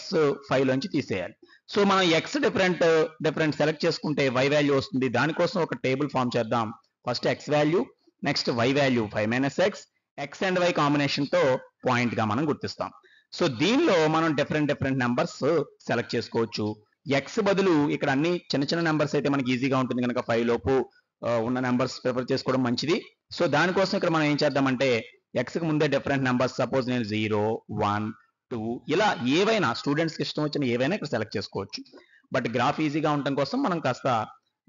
5 లోంచి తీసేయాలి. సో మనం x డిఫరెంట్ సెలెక్ట్ చేసుకుంటే y వాల్యూ వస్తుంది. దానికోసం ఒక టేబుల్ ఫామ్ చేద్దాం. First x value, next y value 5 - x, x and y combination తో పాయింట్ గా మనం గుర్తిస్తాం. సో దీనిలో మనం డిఫరెంట్ నెంబర్స్ సెలెక్ట్ చేసుకోవచ్చు. x బదులు ఇక్కడ అన్ని చిన్న నెంబర్స్ అయితే మనకి ఈజీగా ఉంటుంది కనుక 5 లోపు ఉన్న నెంబర్స్ ప్రిఫర్ చేసుకోవడం మంచిది. సో దానికోసం ఇక్కడ మనం ఏం చేద్దామంటే x కి ముందే డిఫరెంట్ నెంబర్స్, సపోజ్ నేను 0 1 2 ఇలా ఏవైనా స్టూడెంట్స్ కి ఇష్టం వచ్చిన ఏవైనా ఇక్కడ సెలెక్ట్ చేసుకోవచ్చు. బట్ గ్రాఫ్ ఈజీగా ఉండటం కోసం మనం కాస్త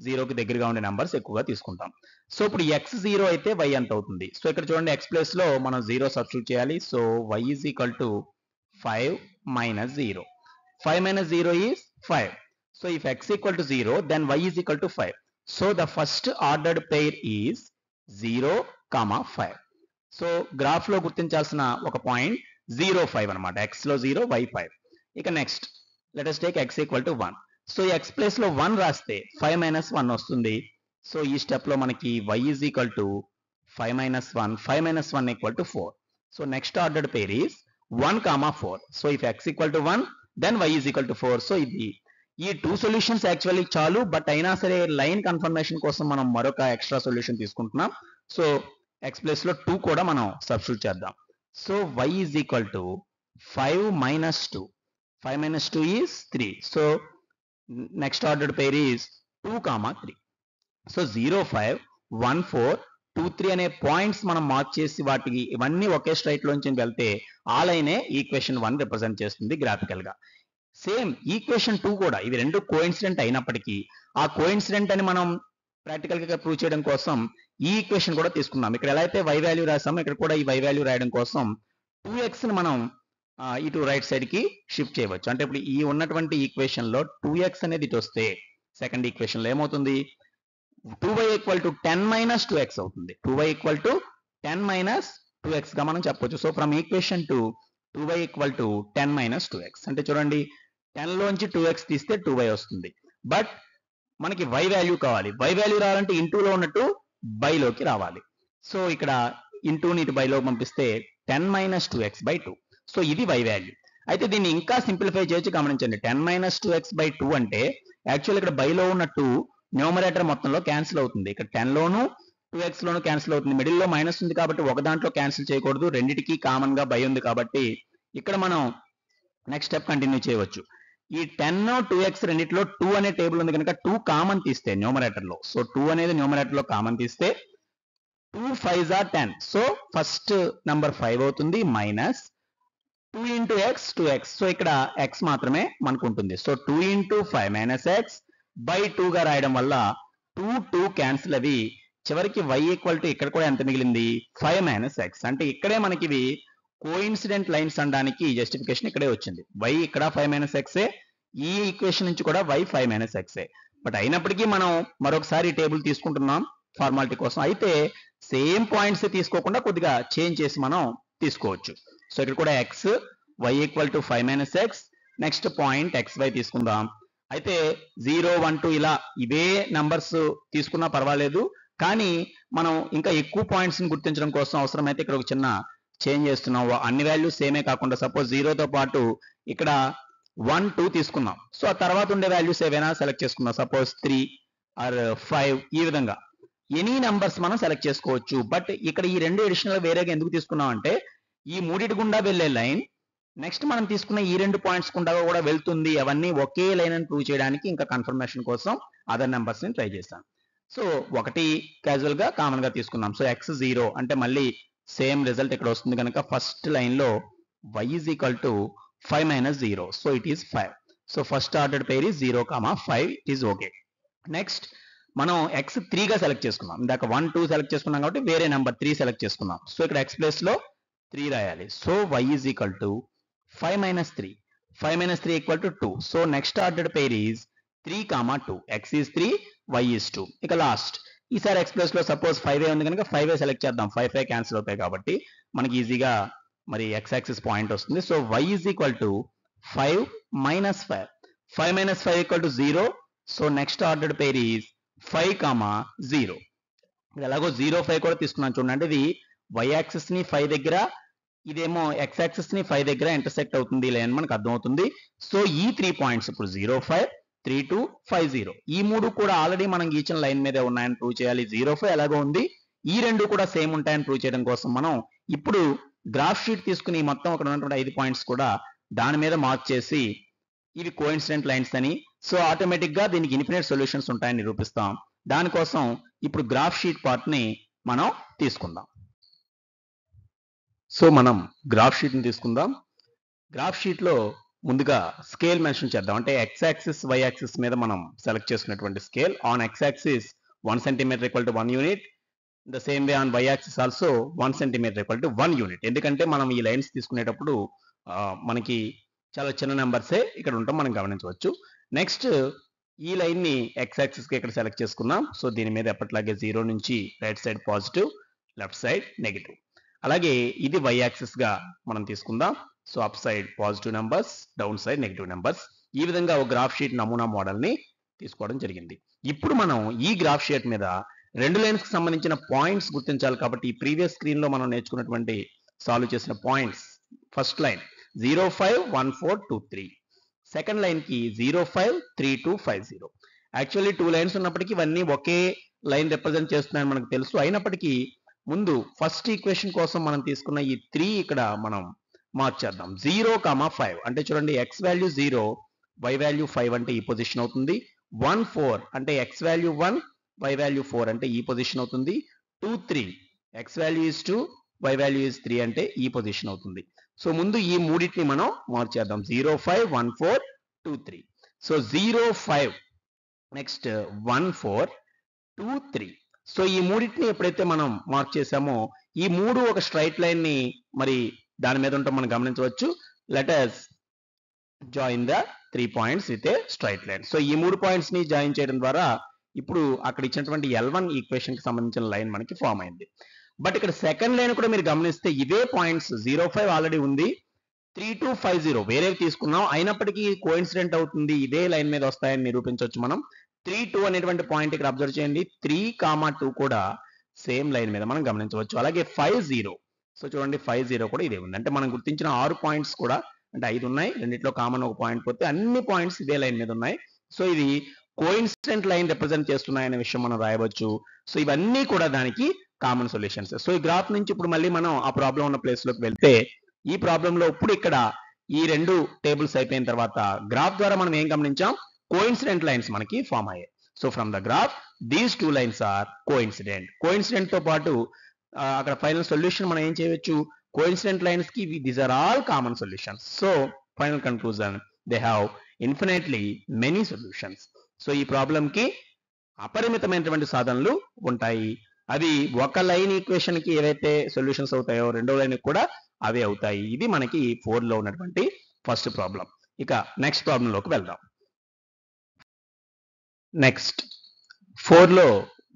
0కి దగ్గరగా ఉండే నెంబర్స్ ఎక్కువగా తీసుకుంటాం. సో ఇప్పుడు x 0 అయితే y ఎంత అవుతుంది? సో ఇక్కడ చూడండి x ప్లేస్ లో మనం 0 సబ్స్టిట్యూట్ చేయాలి. So y is equal to 5 - 0. 5 minus 0 is 5. So if x equal to 0, then y is equal to 5. So the first ordered pair is 0, 5. So graph లో గుర్తించాల్సిన ఒక పాయింట్ 0, 5 అనమాట. x లో 0, y 5. ఇక next let us take x equal to 1. So x place లో 1 రాస్తే 5 minus 1 వస్తుంది. So ఈ స్టెప్ లో మనకి y is equal to 5 minus 1, 5 minus 1 equal to 4. So next ordered pair is 1, 4. So if x equal to 1, then y is equal to 4. So ఇది ఈ 2 solutions actually చాలు, but అయినా సరే లైన్ కన్ఫర్మేషన్ కోసం మనం మరొక ఎక్స్ట్రా సొల్యూషన్ తీసుకుంటున్నాం. So x place లో 2 కూడా మనం సబ్స్టిట్యూట్ చేద్దాం. So y is equal to 5 minus 2. 5 minus 2 is 3. So next ordered pair is 2, 3. So 0, 5, 1, 4, 2, 3 అనే పాయింట్స్ మనం మార్క్ చేసి వాటికి ఇవన్నీ ఒకే స్ట్రైట్ లోంచి వెళ్తే ఆ లైనే ఈక్వేషన్ 1 రిప్రజెంట్ చేస్తుంది గ్రాఫికల్ గా. సేమ్ ఈక్వేషన్ 2 కూడా ఇవి రెండు కోఇన్సిడెంట్ అయినప్పటికీ ఆ కోఇన్సిడెంట్ అని మనం ప్రాక్టికల్ గా ప్రూవ్ చేయడం కోసం ఈ ఈక్వేషన్ కూడా తీసుకున్నాం. ఇక్కడ ఎలా అయితే y వాల్యూ రాసామో ఇక్కడ కూడా ఈ y వాల్యూ రాయడం కోసం 2x ని మనం ఇటు రైట్ సైడ్ కి షిఫ్ట్ చేయవచ్చు. అంటే ఇప్పుడు ఈ ఉన్నటువంటి ఈక్వేషన్ లో 2x అనేది ఇటు వస్తే సెకండ్ ఈక్వేషన్ లో ఏమవుతుంది, 2y equal to 10 minus 2x అవుతుంది. 2y equal to 10 minus 2x గా మనం చెప్పొచ్చు. So from equation to 2y equal to 10 minus 2x. అంటే చూడండి 10 లోంచి 2x తీస్తే 2y వస్తుంది. బట్ మనకి y వాల్యూ కావాలి. y వాల్యూ రావాలంటే ఇంటూలో ఉన్నట్టు బైలోకి రావాలి. సో ఇక్కడ ఇంటూని ఇటు బైలో పంపిస్తే 10 మైనస్ 2x బై 2. సో ఇది y వాల్యూ. అయితే దీన్ని ఇంకా సింప్లిఫై చేయొచ్చు, గమనించండి. 10 మైనస్ 2x బై 2 అంటే యాక్చువల్ ఇక్కడ బైలో ఉన్న 2 న్యూమరేటర్ మొత్తంలో క్యాన్సిల్ అవుతుంది. ఇక్కడ 10 లోను 2x లోను క్యాన్సిల్ అవుతుంది. మిడిల్ లో మైనస్ ఉంది కాబట్టి ఒక దాంట్లో క్యాన్సిల్ చేయకూడదు, రెండిటికి కామన్ గా బై ఉంది కాబట్టి ఇక్కడ మనం నెక్స్ట్ స్టెప్ కంటిన్యూ చేయవచ్చు. ఈ 10 2x రెండిట్లో 2 అనే టేబుల్ ఉంది కనుక 2 కామన్ తీస్తే న్యూమరేటర్ లో, సో 2 అనేది న్యూమరేటర్ లో కామన్ తీస్తే 2 5s are 10. So first number 5 అవుతుంది minus 2 into X 2x. So ఇక్కడ x మాత్రమే మనకు ఉంటుంది. So 2 into 5 minus X by 2 గా రాయడం వల్ల 2 క్యాన్సిల్ అవి చివరికి y ఈక్వల్ టు ఇక్కడ కూడా ఎంత మిగిలింది 5 మైనస్ ఎక్స్. అంటే ఇక్కడే మనకి ఇవి కోఇన్సిడెంట్ లైన్స్ అనడానికి జస్టిఫికేషన్ ఇక్కడే వచ్చింది. y ఇక్కడ 5 మైనస్ ఎక్సే, ఈ ఈక్వేషన్ నుంచి కూడా y 5 మైనస్ ఎక్సే. బట్ అయినప్పటికీ మనం మరొకసారి టేబుల్ తీసుకుంటున్నాం ఫార్మాలిటీ కోసం. అయితే సేమ్ పాయింట్స్ తీసుకోకుండా కొద్దిగా చేంజ్ చేసి మనం తీసుకోవచ్చు. సో ఇక్కడ కూడా x y equal to 5 minus X, next point xy తీసుకుందాం. అయితే 0, 1, 2 ఇలా ఇవే నంబర్స్ తీసుకున్నా పర్వాలేదు, కానీ మనం ఇంకా ఎక్కువ పాయింట్స్ ని గుర్తించడం కోసం అవసరమైతే ఇక్కడ ఒక చిన్న చేంజ్ చేస్తున్నాం. అన్ని వాల్యూస్ సేమే కాకుండా సపోజ్ 0తో పాటు ఇక్కడ 1, 2 తీసుకున్నాం. సో ఆ తర్వాత ఉండే వాల్యూస్ ఏవైనా సెలెక్ట్ చేసుకున్నాం, సపోజ్ 3 ఆర్ 5 ఈ విధంగా ఎనీ నంబర్స్ మనం సెలెక్ట్ చేసుకోవచ్చు. బట్ ఇక్కడ ఈ రెండు అడిషనల్ వేరేగా ఎందుకు తీసుకున్నాం అంటే ఈ మూడిటి గుండా వెళ్ళే లైన్ నెక్స్ట్ మనం తీసుకున్న ఈ రెండు పాయింట్స్ గుండా కూడా వెళ్తుంది, అవన్నీ ఒకే లైన్ అని ప్రూవ్ చేయడానికి ఇంకా కన్ఫర్మేషన్ కోసం అదర్ నెంబర్స్ ని ట్రై చేశాను. సో ఒకటి క్యాజువల్ గా కామన్ గా తీసుకున్నాం. సో x 0 అంటే మళ్ళీ సేమ్ రిజల్ట్ ఇక్కడ వస్తుంది కనుక ఫస్ట్ లైన్ లో y is equal to 5 minus 0. So it is 5. So first ordered pair is 0, 5. It is okay. Next మనం x 3 గా సెలెక్ట్ చేసుకున్నాం. ఇందాక 1, 2 సెలెక్ట్ చేసుకున్నాం కాబట్టి వేరే నెంబర్ 3 సెలెక్ట్ చేసుకున్నాం. సో ఇక్కడ x ప్లేస్ లో 3 రాయాలి. So y is equal to 5 minus 3. 5 minus 3 equal to 2. So next ordered pair is 3, 2. x is 3, y is 2. ఇక లాస్ట్ ఈసారి x ప్లస్ లో సపోజ్ 5 ఉంది కనుక 5 సెలెక్ట్ చేద్దాం. 5 క్యాన్సిల్ అవుతాయి కాబట్టి మనకి ఈజీగా మరి x యాక్సిస్ పాయింట్ వస్తుంది. So y is equal to 5 minus 5. 5 minus 5 equal to 0. So next ordered pair is 5, 0. ఎలాగో 0, 5 కూడా తీసుకున్నాను చూడండి. ఇది y యాక్సిస్ ని 5 దగ్గర, ఇదేమో x యాక్సిస్ ని 5 దగ్గర ఇంటర్సెక్ట్ అవుతుంది లైన్ మనకు అర్థమవుతుంది. సో ఈ 3 పాయింట్స్ ఇప్పుడు 0, 5, 3, 2, 5, 0 ఈ మూడు కూడా ఆల్రెడీ మనం గీచిన లైన్ మీదే ఉన్నాయని ప్రూవ్ చేయాలి. 0, 5 ఎలాగో ఉంది, ఈ రెండు కూడా సేమ్ ఉంటాయని ప్రూవ్ చేయడం కోసం మనం ఇప్పుడు గ్రాఫ్ షీట్ తీసుకుని మొత్తం అక్కడ ఉన్నటువంటి 5 పాయింట్స్ కూడా దాని మీద మార్క్ చేసి ఇవి కోఇన్సిడెంట్ లైన్స్ అని, సో ఆటోమేటిక్ గా దీనికి ఇన్ఫినిట్ సొల్యూషన్స్ ఉంటాయని నిరూపిస్తాం. దానికోసం ఇప్పుడు గ్రాఫ్ షీట్ పార్ట్ ని మనం తీసుకుందాం. సో మనం గ్రాఫ్ షీట్ ని తీసుకుందాం. గ్రాఫ్ షీట్ లో ముందుగా స్కేల్ మెన్షన్ చేద్దాం. అంటే x యాక్సిస్ y యాక్సిస్ మీద మనం సెలెక్ట్ చేసుకున్నటువంటి scale on x axis 1 centimeter equal to 1 unit. The same way on y axis also 1 centimeter equal to 1 unit. ఎందుకంటే మనం ఈ లైన్స్ తీసుకునేటప్పుడు మనకి చాలా చిన్న నెంబర్సే ఇక్కడ ఉంటాం మనం గమనించవచ్చు. నెక్స్ట్ ఈ లైన్ ని x యాక్సిస్ కి ఇక్కడ సెలెక్ట్ చేసుకున్నాం. సో దీని మీద ఎప్పటిలాగే 0 నుంచి right side positive, left side negative. అలాగే ఇది y యాక్సిస్ గా మనం తీసుకుందాం. So up side positive numbers, down side negative numbers. ఈ విధంగా ఒక గ్రాఫ్ షీట్ నమూనా మోడల్ ని తీసుకోవడం జరిగింది. ఇప్పుడు మనం ఈ గ్రాఫ్ షీట్ మీద రెండు లైన్స్ కి సంబంధించిన పాయింట్స్ గుర్తించాలి. కాబట్టి ఈ ప్రీవియస్ స్క్రీన్ లో మనం నేర్చుకున్నటువంటి సాల్వ్ చేసిన points, first line 0, 5, 1, 4, 2, 3. Second line కి 0, 5, 3, 2, 5, 0. యాక్చువల్లీ 2 లైన్స్ ఉన్నప్పటికీ ఇవన్నీ ఒకే లైన్ రిప్రజెంట్ చేస్తున్నాయని మనకు తెలుసు. అయినప్పటికీ ముందు ఫస్ట్ ఈక్వేషన్ కోసం మనం తీసుకున్న ఈ 3 ఇక్కడ మనం మార్చేద్దాం. 0, 5 అంటే చూడండి, x వాల్యూ 0, y వాల్యూ 5 అంటే ఈ పొజిషన్ అవుతుంది. 1, 4 అంటే x వాల్యూ 1, y వాల్యూ 4 అంటే ఈ పొజిషన్ అవుతుంది. 2, 3 x value is 2, y value is 3 అంటే ఈ పొజిషన్ అవుతుంది. సో ముందు ఈ మూడింటిని మనం మార్చేద్దాం. 0, 5, 1, 4, 2, 3. So 0, 5 next 1, 4, 2, 3. సో ఈ మూడింటిని ఎప్పుడైతే మనం మార్క్ చేసామో ఈ మూడు ఒక స్ట్రైట్ లైన్ ని మరి దాని మీద ఉంటాం మనం గమనించవచ్చు. Let us join the 3 points with a straight line. So ఈ 3 పాయింట్స్ ని జాయిన్ చేయడం ద్వారా ఇప్పుడు అక్కడ ఇచ్చినటువంటి L1 ఈక్వేషన్ కి సంబంధించిన లైన్ మనకి ఫామ్ అయింది. బట్ ఇక్కడ సెకండ్ లైన్ కూడా మీరు గమనిస్తే ఇవే పాయింట్స్ 0, 5 ఆల్రెడీ ఉంది, 3, 2, 5, 0 వేరేవి తీసుకున్నాం. అయినప్పటికీ కోఇన్సిడెంట్ అవుతుంది, ఇదే లైన్ మీద వస్తాయని నిరూపించవచ్చు మనం. 3, 2 అనేటువంటి పాయింట్ ఇక్కడ అబ్జర్వ్ చేయండి. 3, 2 కూడా సేమ్ లైన్ మీద మనం గమనించవచ్చు. అలాగే 5, 0. సో చూడండి 5, 0 కూడా ఇదే ఉంది. అంటే మనం గుర్తించిన 6 పాయింట్స్ కూడా, అంటే 5 ఉన్నాయి, రెండిట్లో కామన్ ఒక పాయింట్ పోతే అన్ని పాయింట్స్ ఇదే లైన్ మీద ఉన్నాయి. సో ఇది కోఇన్సిడెంట్ లైన్ రిప్రజెంట్ చేస్తున్నాయనే విషయం మనం రాయవచ్చు. సో ఇవన్నీ కూడా దానికి కామన్ సొల్యూషన్స్. సో ఈ గ్రాఫ్ నుంచి ఇప్పుడు మళ్ళీ మనం ఆ ప్రాబ్లం ఉన్న ప్లేస్ లోకి వెళ్తే, ఈ ప్రాబ్లం లో ఇప్పుడు ఇక్కడ ఈ రెండు టేబుల్స్ అయిపోయిన తర్వాత గ్రాఫ్ ద్వారా మనం ఏం గమనించాం, కోఇన్సిడెంట్ లైన్స్ మనకి ఫామ్ అయ్యాయి. So from the graph these 2 lines are coincident. Coincident తో పాటు అక్కడ ఫైనల్ సొల్యూషన్ మనం ఏం చేయవచ్చు, కోఇన్సిడెంట్ లైన్స్ కి these are all common solutions. So final conclusion, they have infinitely many solutions. So ఈ ప్రాబ్లం కి అపరిమితమైనటువంటి సాధనలు ఉంటాయి. అవి ఒక లైన్ ఈక్వేషన్ కి ఏవైతే సొల్యూషన్స్ అవుతాయో రెండో లైన్ కూడా అవే అవుతాయి. ఇది మనకి 4 లో ఉన్నటువంటి ఫస్ట్ ప్రాబ్లం. ఇక నెక్స్ట్ ప్రాబ్లం లోకి వెళ్దాం. నెక్స్ట్ 4 లో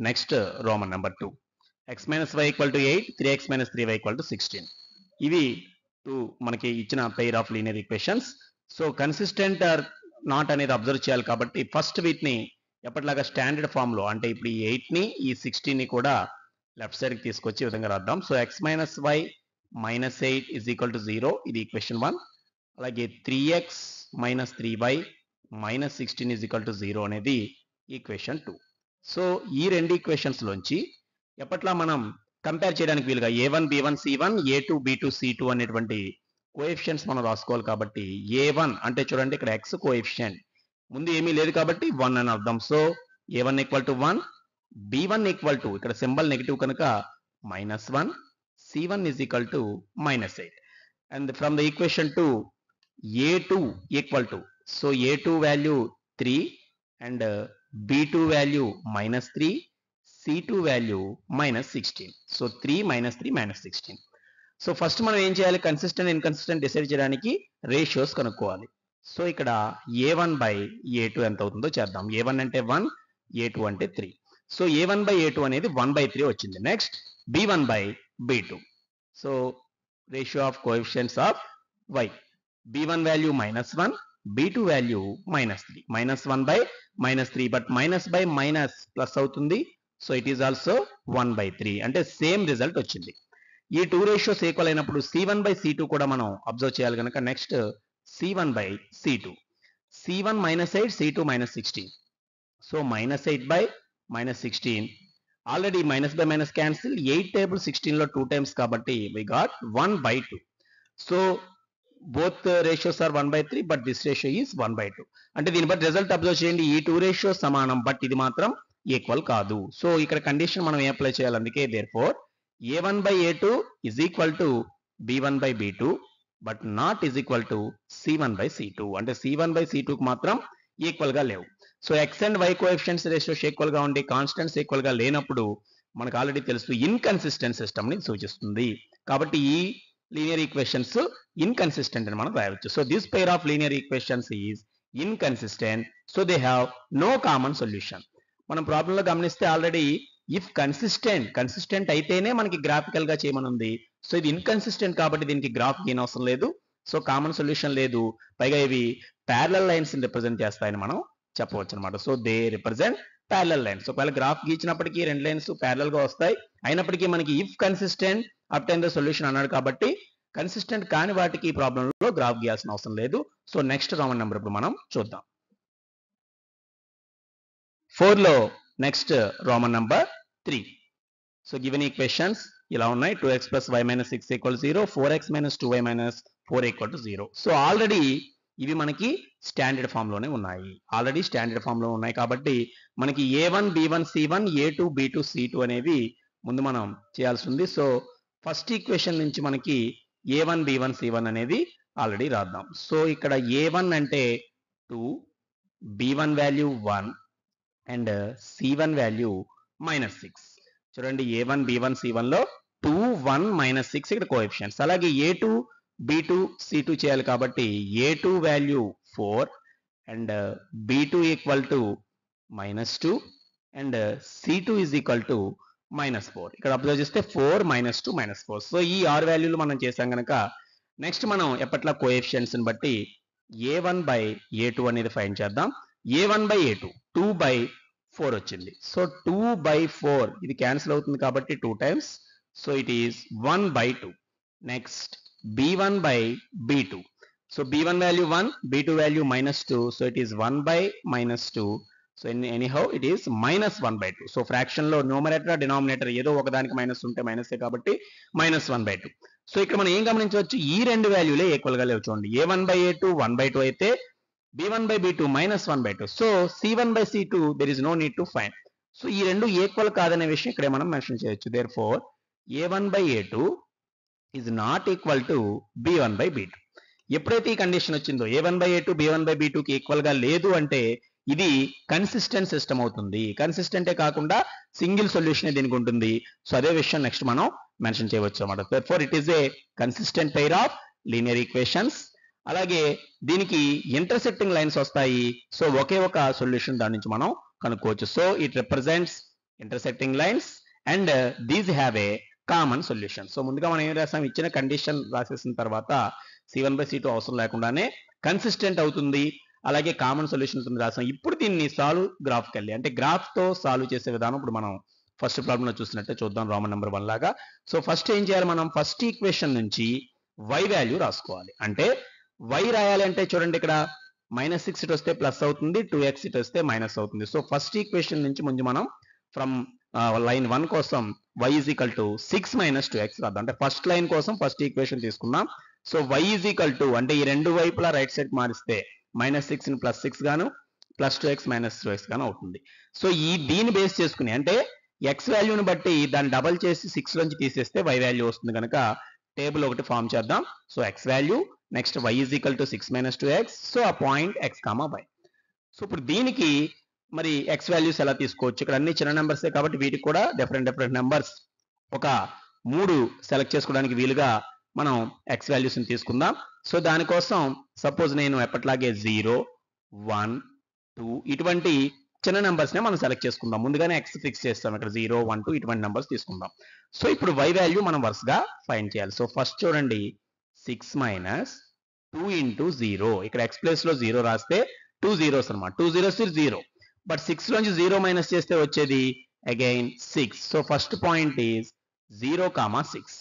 next Roman number 2, x minus y equal to 8, 3x minus 3y equal to 16. ఇవి 2 మనకి ఇచ్చిన pair of linear equations. So consistent or not అనేది అబ్జర్వ్ చేయాలి. కాబట్టి ఫస్ట్ వీటిని ఎప్పటిలాగా స్టాండర్డ్ ఫామ్ లో, అంటే ఇప్పుడు ఈ 8 ని ఈ 16 ని కూడా లెఫ్ట్ సైడ్ కి తీసుకొచ్చి ఈ విధంగా రాద్దాం. So x minus y minus 8 is equal to 0, ఇది ఈక్వేషన్ 1. అలాగే 3x minus 3y minus 16 is equal to 0 అనేది ఈక్వేషన్ 2. సో ఈ రెండు ఈక్వేషన్స్ లోంచి ఎప్పట్లా మనం కంపేర్ చేయడానికి వీలుగా a1 b1 c1, a2 b2 c2 అనేటువంటి కోఎఫిషియెంట్స్ మనం రాసుకోవాలి. కాబట్టి a1 అంటే చూడండి ఇక్కడ x కోఎఫిషియెంట్ ముందు ఏమీ లేదు కాబట్టి 1 అని అర్థం. So a1 equal to 1, b1 equal to, ఇక్కడ సింబల్ నెగిటివ్ కనుక -1, c1 is equal to -8. And from the equation 2 a2 equal to, so a2 value 3 and b2 value -3, c2 value -16. So 3 -3 -16. So first మనం ఏం చేయాలి, consistent inconsistent decide చేయడానికి ratios కనుక్కోవాలి. So ఇక్కడ a1 by a2 ఎంత అవుతుందో చేద్దాం. a1 అంటే 1, a2 అంటే 3. సో a1 బై a2 అనేది 1/3 వచ్చింది. Next b1 by b2. So ratio of coefficients of y, b1 value -1, b2 value -3. -1 by -3, but minus by minus plus అవుతుంది. సో ఇట్ ఈస్ ఆల్సో 1/3, అంటే same result వచ్చింది. ఈ 2 ratios equal అయినప్పుడు c1 by c2 కూడా మనం observe చేయాలి కనుక next c1 by c2. c1 -8, c2 -16. So -8 by -16, already minus by minus cancel, 8 table 16 లో 2 టైమ్స్ కాబట్టి we got 1/2. So both ratios are 1/3, but this ratio is 1/2. అంటే దీని బట్టి రిజల్ట్ అబ్జర్వ్ చేయండి, ఈ 2 రేషియోస్ సమానం బట్ ఇది మాత్రం ఈక్వల్ కాదు. సో ఇక్కడ కండిషన్ మనం ఏ అప్లై చేయాలి, అందుకే therefore a1 by a2 is equal to b1 by b2, but not is equal to c1 by c2. అంటే c1 by c2 కు మాత్రం ఈక్వల్ గా లేవు. So x and y coefficients ratios equal గా ఉండి కాన్స్టెంట్స్ ఈక్వల్ గా లేనప్పుడు మనకు ఆల్రెడీ తెలుసు ఇన్కన్సిస్టెంట్ సిస్టమ్ ని సూచిస్తుంది. కాబట్టి ఈ లీనియర్ ఈక్వేషన్స్ ఇన్కన్సిస్టెంట్ అని మనం రాయవచ్చు. So this pair of linear equations is inconsistent, so they have no common solution. మనం ప్రాబ్లంలో గమనిస్తే ఆల్రెడీ ఇఫ్ కన్సిస్టెంట్ అయితేనే మనకి గ్రాఫికల్ గా చేయమనుంది. సో ఇది ఇన్కన్సిస్టెంట్ కాబట్టి దీనికి గ్రాఫ్ గీయన అవసరం లేదు. సో కామన్ సొల్యూషన్ లేదు. పైగా ఇవి ప్యారలల్ లైన్స్ ని రిప్రజెంట్ చేస్తాయని మనం చెప్పవచ్చు అనమాట. So they represent parallel lines. ఒకవేళ గ్రాఫ్ గీచినప్పటికీ రెండు లైన్స్ ప్యారలల్ గా వస్తాయి. అయినప్పటికీ మనకి if consistent obtain the solution అన్నాడు కాబట్టి కన్సిస్టెంట్ కాని వాటికి ఈ ప్రాబ్లంలో గ్రాఫ్ గీయాల్సిన అవసరం లేదు. సో నెక్స్ట్ రామన్ నెంబర్ ఇప్పుడు మనం చూద్దాం. 4 లో next Roman number 3. So given equations ఇలా ఉన్నాయి. 2x plus y minus 6 equals 0, 4x minus 2y minus 4 equal to 0. So already ఇవి మనకి స్టాండర్డ్ ఫామ్ లోనే ఉన్నాయి. కాబట్టి మనకి a1 b1 c1 a2 b2 c2 అనేవి ముందు మనం చేయాల్సి ఉంది. సో ఫస్ట్ ఈక్వేషన్ నుంచి మనకి a1 b1 c1 అనేది ఆల్రెడీ రాద్దాం. సో ఇక్కడ a1 అంటే 2, b1 value 1 and c1 value -6. చూడండి a1 b1 c1 లో 2 1 -6 ఇక్కడ కోఎఫిషియెంట్స్. అలాగే a2 b2 c2 చేయాలి కాబట్టి a2 value 4 and b2 equal to -2 and c2 is equal to -4. ఇక్కడ అబ్జర్వ్ చేస్తే 4 -2 -4. సో ఈ 6 వాల్యూలు మనం చేసాం కనుక నెక్స్ట్ మనం ఎప్పట్లా కోఎఫిషియెంట్స్ ని బట్టి a1 బై a2 అనేది ఫైండ్ చేద్దాం. a1 బై a2 2 బై 4 వచ్చింది. సో 2 బై 4 ఇది క్యాన్సిల్ అవుతుంది కాబట్టి 2 times. So it is 1 by 2. Next b1 by b2. So b1 value 1, b2 value -2. So it is 1 by -2. So anyhow it is -1 by 2. So fraction లో numerator denominator ఏదో ఒకదానికి minus ఉంటే మైనసే కాబట్టి -1 by 2. So ఇక్కడ మనం ఏం గమనించవచ్చు, ఈ రెండు వాల్యూలే ఈక్వల్ గా లేవు. చూడండి a1 బై a2 1 బై 2 అయితే b1 by b2 -1 by 2. So c1 by c2 there is no need to find. So ఈ రెండు ఈక్వల్ కాదనే విషయం ఇక్కడ మనం మెన్షన్ చేయొచ్చు. Therefore a1 by a2 is not equal to b1 by b2. ఎప్పుడైతే ఈ కండిషన్ వచ్చిందో a1 by a2 b1 by b2 కి ఈక్వల్ గా లేదు అంటే ఇది కన్సిస్టెంట్ సిస్టమ్ అవుతుంది. కన్సిస్టెంటే కాకుండా సింగిల్ సొల్యూషన్ దీనికి ఉంటుంది. సో అదే విషయం నెక్స్ట్ మనం మెన్షన్ చేయవచ్చు అన్నమాట. Therefore it is a consistent pair of linear equations. అలాగే దీనికి ఇంటర్సెక్టింగ్ లైన్స్ వస్తాయి. సో ఒకే ఒక సొల్యూషన్ దాని నుంచి మనం కనుక్కోవచ్చు. So it represents intersecting lines and these have a common solution. So ముందుగా మనం ఏం రాసాం, ఇచ్చిన కండిషన్ రాసేసిన తర్వాత c1 బై c2 అవసరం లేకుండానే కన్సిస్టెంట్ అవుతుంది, అలాగే కామన్ సొల్యూషన్ ఉంటుంది రాసాం. ఇప్పుడు దీన్ని సాల్వ్ గ్రాఫికల్లీ అంటే గ్రాఫ్ తో సాల్వ్ చేసే విధానం ఇప్పుడు మనం ఫస్ట్ ప్రాబ్లం లో చూసినట్టే చూద్దాం రోమన్ నెంబర్ 1 లాగా. సో ఫస్ట్ ఏం చేయాలి, మనం ఫస్ట్ ఈక్వేషన్ నుంచి y వాల్యూ రాసుకోవాలి. అంటే y రాయాలి అంటే చూడండి ఇక్కడ -6 ఇటు వస్తే ప్లస్ అవుతుంది, 2x ఇటు వస్తే మైనస్ అవుతుంది. సో ఫస్ట్ ఈక్వేషన్ నుంచి ముందు మనం ఫ్రమ్ లైన్ 1 కోసం y is equal to 6 - 2x రాద్దాం. అంటే ఫస్ట్ లైన్ కోసం ఫస్ట్ ఈక్వేషన్ తీసుకుందాం. So y is equal to అంటే ఈ రెండు వైపులా రైట్ సైడ్ మారిస్తే -6 ని +6 గాను +2x - 2x గాను అవుతుంది. సో దీన్ని బేస్ చేసుకుని అంటే x వాల్యూని బట్టి దాన్ని డబల్ చేసి 6 లోంచి తీసేస్తే y వాల్యూ వస్తుంది కనుక టేబుల్ ఒకటి ఫామ్ చేద్దాం. So x value next y is equal to 6 - 2x. So ఆ పాయింట్ x, y. సో ఇప్పుడు దీనికి మరి x వాల్యూస్ ఎలా తీసుకోవచ్చు, ఇక్కడ అన్ని చిన్న నెంబర్సే కాబట్టి వీటికి కూడా డిఫరెంట్ నెంబర్స్ ఒక 3 సెలెక్ట్ చేసుకోవడానికి వీలుగా మనం x వాల్యూస్ ని తీసుకుందాం. సో దానికోసం సపోజ్ నేను ఎప్పట్లాగే 0 1 2 ఇటువంటి చిన్న నెంబర్స్ నే మనం సెలెక్ట్ చేసుకుందాం. ముందుగానే x ఫిక్స్ చేస్తాం, ఇక్కడ 0 1 2 ఇటువంటి నెంబర్స్ తీసుకుందాం. సో ఇప్పుడు y వాల్యూ మనం వరుసగా ఫైండ్ చేయాలి. సో ఫస్ట్ చూడండి 6 - 2 × 0. ఇక్కడ x ప్లేస్ లో 0 రాస్తే 2 zeros అన్నమాట. 2 zeros is 0. బట్ 6 లోంచి 0 మైనస్ చేస్తే వచ్చేది again 6. So first point is 0, 6.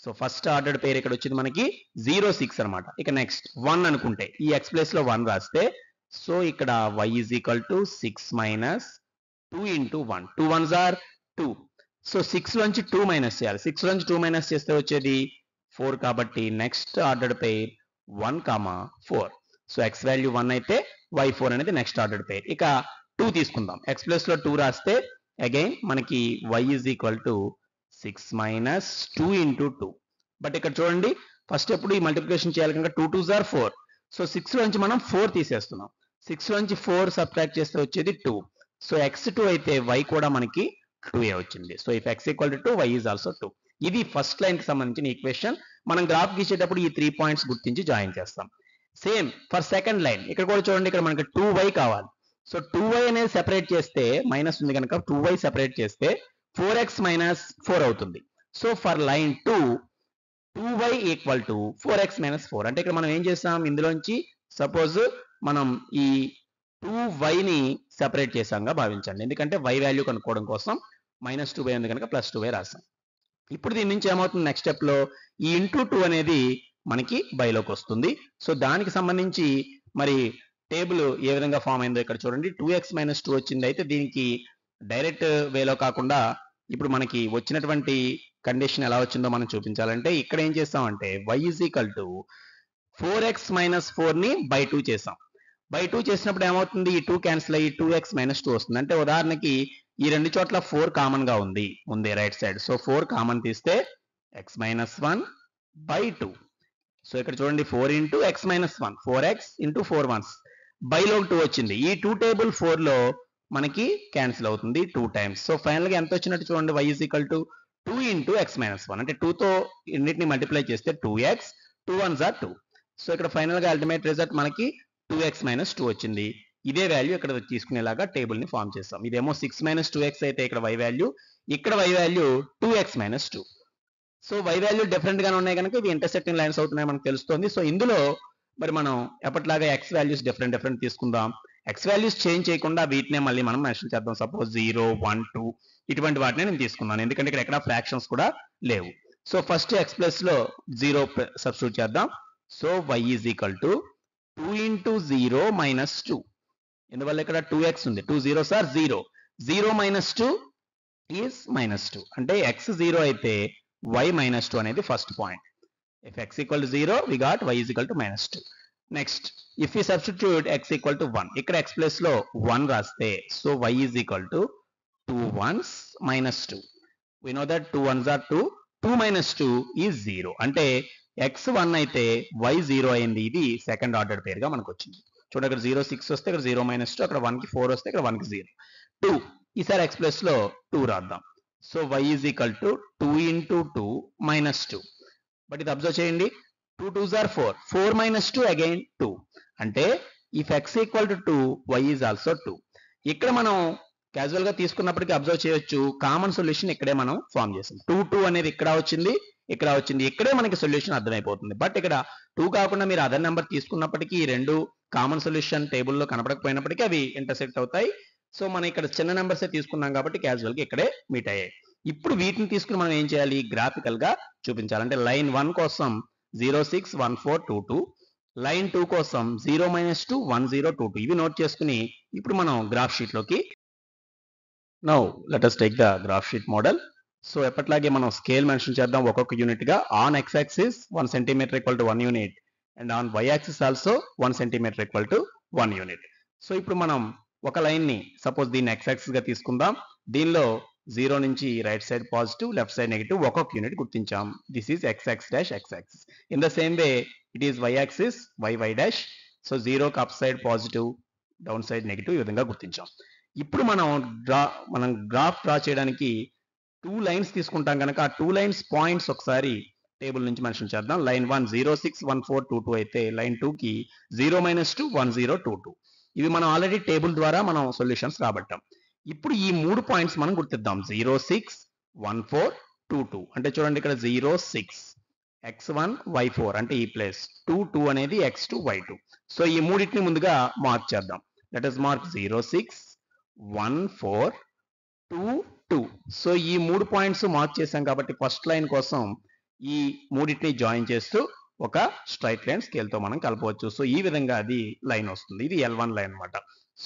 So first ordered pair ఇక్కడ వచ్చింది మనకి 0 6 అనమాట. ఇక నెక్స్ట్ 1 అనుకుంటే ఈ x ప్లేస్ లో 1 రాస్తే సో ఇక్కడ y is equal to 6 - 2 × 1. 2 1s are 2. So 6 లోంచి 2 మైనస్ చేయాలి. 6 లోంచి 2 మైనస్ చేస్తే వచ్చేది 4 కాబట్టి నెక్స్ట్ ఆర్డర్డ్ పేర్ 1, 4. సో x వాల్యూ 1 అయితే y 4 అనేది నెక్స్ట్ ఆర్డర్డ్ పేర్. ఇక 2 తీసుకుందాం. x ప్లస్ లో 2 రాస్తే అగైన్ మనకి y is equal to 6 - 2 × 2. But ఇక్కడ చూడండి ఫస్ట్ ఎప్పుడు ఈ మల్టిప్లికేషన్ చేయాలి కనుక 2 2s are 4. సో 6 లోంచి మనం 4 తీసేస్తున్నాం. 6 లోంచి 4 సబ్ట్రాక్ట్ చేస్తే వచ్చేది 2. సో x 2 అయితే y కూడా మనకి 2 వచ్చింది. So if x equal to 2 y is also 2. ఇది ఫస్ట్ లైన్ కి సంబంధించిన ఈక్వేషన్. మనం గ్రాఫ్ గీసేటప్పుడు ఈ 3 పాయింట్స్ గుర్తించి జాయిన్ చేస్తాం. సేమ్ ఫర్ సెకండ్ లైన్, ఇక్కడ కూడా చూడండి, ఇక్కడ మనకి 2y కావాలి. సో 2y అనేది సెపరేట్ చేస్తే, మైనస్ ఉంది కనుక 2y సెపరేట్ చేస్తే 4x మైనస్ 4 అవుతుంది. So for line 2 2y equal to 4x minus 4. అంటే ఇక్కడ మనం ఏం చేస్తాం, ఇందులోంచి సపోజ్ మనం ఈ 2y ని సెపరేట్ చేసాంగా భావించండి. ఎందుకంటే y వాల్యూ కనుక్కోవడం కోసం మైనస్ 2y ఉంది కనుక ప్లస్ 2y రాసాం. ఇప్పుడు దీని నుంచి ఏమవుతుంది, నెక్స్ట్ స్టెప్ లో ఈ ఇంటూ 2 అనేది మనకి బైలోకి వస్తుంది. సో దానికి సంబంధించి మరి టేబుల్ ఏ విధంగా ఫామ్ అయిందో ఇక్కడ చూడండి. 2x మైనస్ 2 వచ్చింది. అయితే దీనికి డైరెక్ట్ వేలో కాకుండా ఇప్పుడు మనకి వచ్చినటువంటి కండిషన్ ఎలా వచ్చిందో మనం చూపించాలంటే ఇక్కడ ఏం చేస్తామంటే y is equal to 4x minus 4 ని బై 2 చేసాం. బై 2 చేసినప్పుడు ఏమవుతుంది, ఈ 2 క్యాన్సిల్ అయ్యి 2x మైనస్ 2 వస్తుంది. అంటే ఉదాహరణకి ఈ రెండు చోట్ల 4 కామన్ గా ఉంది రైట్ సైడ్. సో 4 కామన్ తీస్తే x మైనస్ 1 బై 2. సో ఇక్కడ చూడండి 4 into x minus 1, 4x into 4 once బైలో 2 వచ్చింది. ఈ 2 టేబుల్ 4 లో మనకి క్యాన్సిల్ అవుతుంది 2 టైమ్స్. సో ఫైనల్ గా ఎంత వచ్చినట్టు చూడండి, y is equal to 2 into x minus 1. అంటే 2 తో ఇన్నిటిని మల్టిప్లై చేస్తే 2x, 2 1s are 2. సో ఇక్కడ ఫైనల్ గా అల్టిమేట్ రిజల్ట్ మనకి 2x మైనస్ 2 వచ్చింది. ఇదే వాల్యూ ఇక్కడ తీసుకునేలాగా టేబుల్ ని ఫామ్ చేస్తాం. ఇదేమో 6 మైనస్ 2x అయితే ఇక్కడ y వాల్యూ, ఇక్కడ y value 2x minus 2. So y value different గానే ఉన్నాయి కనుక ఇవి ఇంటర్సెక్టింగ్ లైన్స్ అవుతున్నాయి మనకు తెలుస్తుంది. సో ఇందులో మరి మనం ఎప్పటిలాగా x వాల్యూస్ డిఫరెంట్ తీసుకుందాం. x వాల్యూస్ చేంజ్ చేయకుండా వీటినే మళ్ళీ మనం మెన్షన్ చేద్దాం. సపోజ్ 0 1 2 ఇటువంటి వాటిని నేను తీసుకున్నాను, ఎందుకంటే ఇక్కడ ఎక్కడ ఫ్రాక్షన్స్ కూడా లేవు. సో ఫస్ట్ x ప్లస్ లో 0 సబ్స్టిట్యూట్ చేద్దాం. So y is equal to 2 into 0 minus 2. ఎందువల్ల ఇక్కడ 2x ఉంది, 2 zeros are 0. 0 minus 2 is minus 2. అంటే x 0 అయితే y మైనస్ 2 అనేది first point. If x equal to 0, we got y is equal to minus 2. Next, if we substitute x equal to 1, ఇక్కడ x plus లో 1 రాస్తే, so y is equal to 2 1s minus 2. We know that 2 1s are 2, 2 minus 2 is 0. అంటే x 1 అయితే y 0 అయింది. ఇది second order పేరుగా మనకు వచ్చింది. చూడండి, ఇక్కడ 0 6 వస్తే ఇక్కడ 0 minus 2, అక్కడ 1 కి 4 వస్తే ఇక్కడ 1 కి 0. 2, ఈసారి x plus లో 2 రాద్దాం. So y is equal to 2 into 2 minus 2. But ఇది అబ్జర్వ్ చేయండి, 2 2s are 4, 4 minus 2 again 2. అంటే if x equal to 2, y is also 2. ఇక్కడ మనం క్యాజువల్ గా తీసుకున్నప్పటికీ అబ్జర్వ్ చేయొచ్చు, కామన్ సొల్యూషన్ ఇక్కడే మనం ఫామ్ చేసాం. 2 2 అనేది ఇక్కడ వచ్చింది, ఇక్కడే మనకి సొల్యూషన్ అర్థమైపోతుంది. బట్ ఇక్కడ 2 కాకుండా మీరు అదర్ నెంబర్ తీసుకున్నప్పటికీ ఈ రెండు కామన్ సొల్యూషన్ టేబుల్లో కనపడకపోయినప్పటికీ అవి ఇంటర్సెక్ట్ అవుతాయి. సో మనం ఇక్కడ చిన్న నెంబర్సే తీసుకున్నాం కాబట్టి క్యాజువల్ గా ఇక్కడే మీట్ అయ్యాయి. ఇప్పుడు వీటిని తీసుకుని మనం ఏం చేయాలి, గ్రాఫికల్ గా చూపించాలంటే లైన్ 1 కోసం 0 6 1 4 2 2, లైన్ 2 కోసం 0 మైనస్ 2 1 0 2 2. ఇవి నోట్ చేసుకుని ఇప్పుడు మనం గ్రాఫ్ షీట్ లోకి now let us take the graph sheet model. So ఎప్పట్లాగే మనం స్కేల్ మెన్షన్ చేద్దాం ఒక్కొక్క యూనిట్ గా. On x axis 1 centimetre equal to 1 unit and on y axis also 1 centimetre equal to 1 unit. So ఇప్పుడు మనం ఒక line ని సపోజ్ దీన్ని x యాక్సిస్ గా తీసుకుందాం. దీనిలో 0 నుంచి right side positive, left side negative ఒక్కొక్క యూనిట్ గుర్తించాం. This is x dash x axis. In the same way it is y axis y dash. So 0 కి up side positive, down side negative, ఈ విధంగా గుర్తించాం. ఇప్పుడు మనం గ్రాఫ్ డ్రా చేయడానికి 2 lines తీసుకుంటాం కనుక ఆ 2 లైన్స్ పాయింట్స్ ఒకసారి టేబుల్ నుంచి మెన్షన్ చేద్దాం. లైన్ 1 0 6 1 4 2 2 అయితే లైన్ 2 కి 0 మైనస్ 2 1 0 2 2. ఇవి మనం ఆల్రెడీ టేబుల్ ద్వారా మనం సొల్యూషన్స్ రాబట్టాం. ఇప్పుడు ఈ 3 పాయింట్స్ మనం గుర్తిద్దాం. 0 6 1 4 2 2. అంటే చూడండి ఇక్కడ 0 6 x1 y4 అంటే ఈ ప్లేస్, 2 2 అనేది x2 y2. సో ఈ మూడింటిని ముందుగా మార్క్ చేద్దాం. Let us mark 0 6 1 4 2 2. సో ఈ 3 పాయింట్స్ మార్క్ చేశాం కాబట్టి ఫస్ట్ లైన్ కోసం ఈ మూడింటిని జాయిన్ చేస్తూ ఒక స్ట్రైట్ లైన్ స్కేల్ తో మనం కలపవచ్చు. సో ఈ విధంగా అది లైన్ వస్తుంది. ఇది L1 లైన్ అన్నమాట.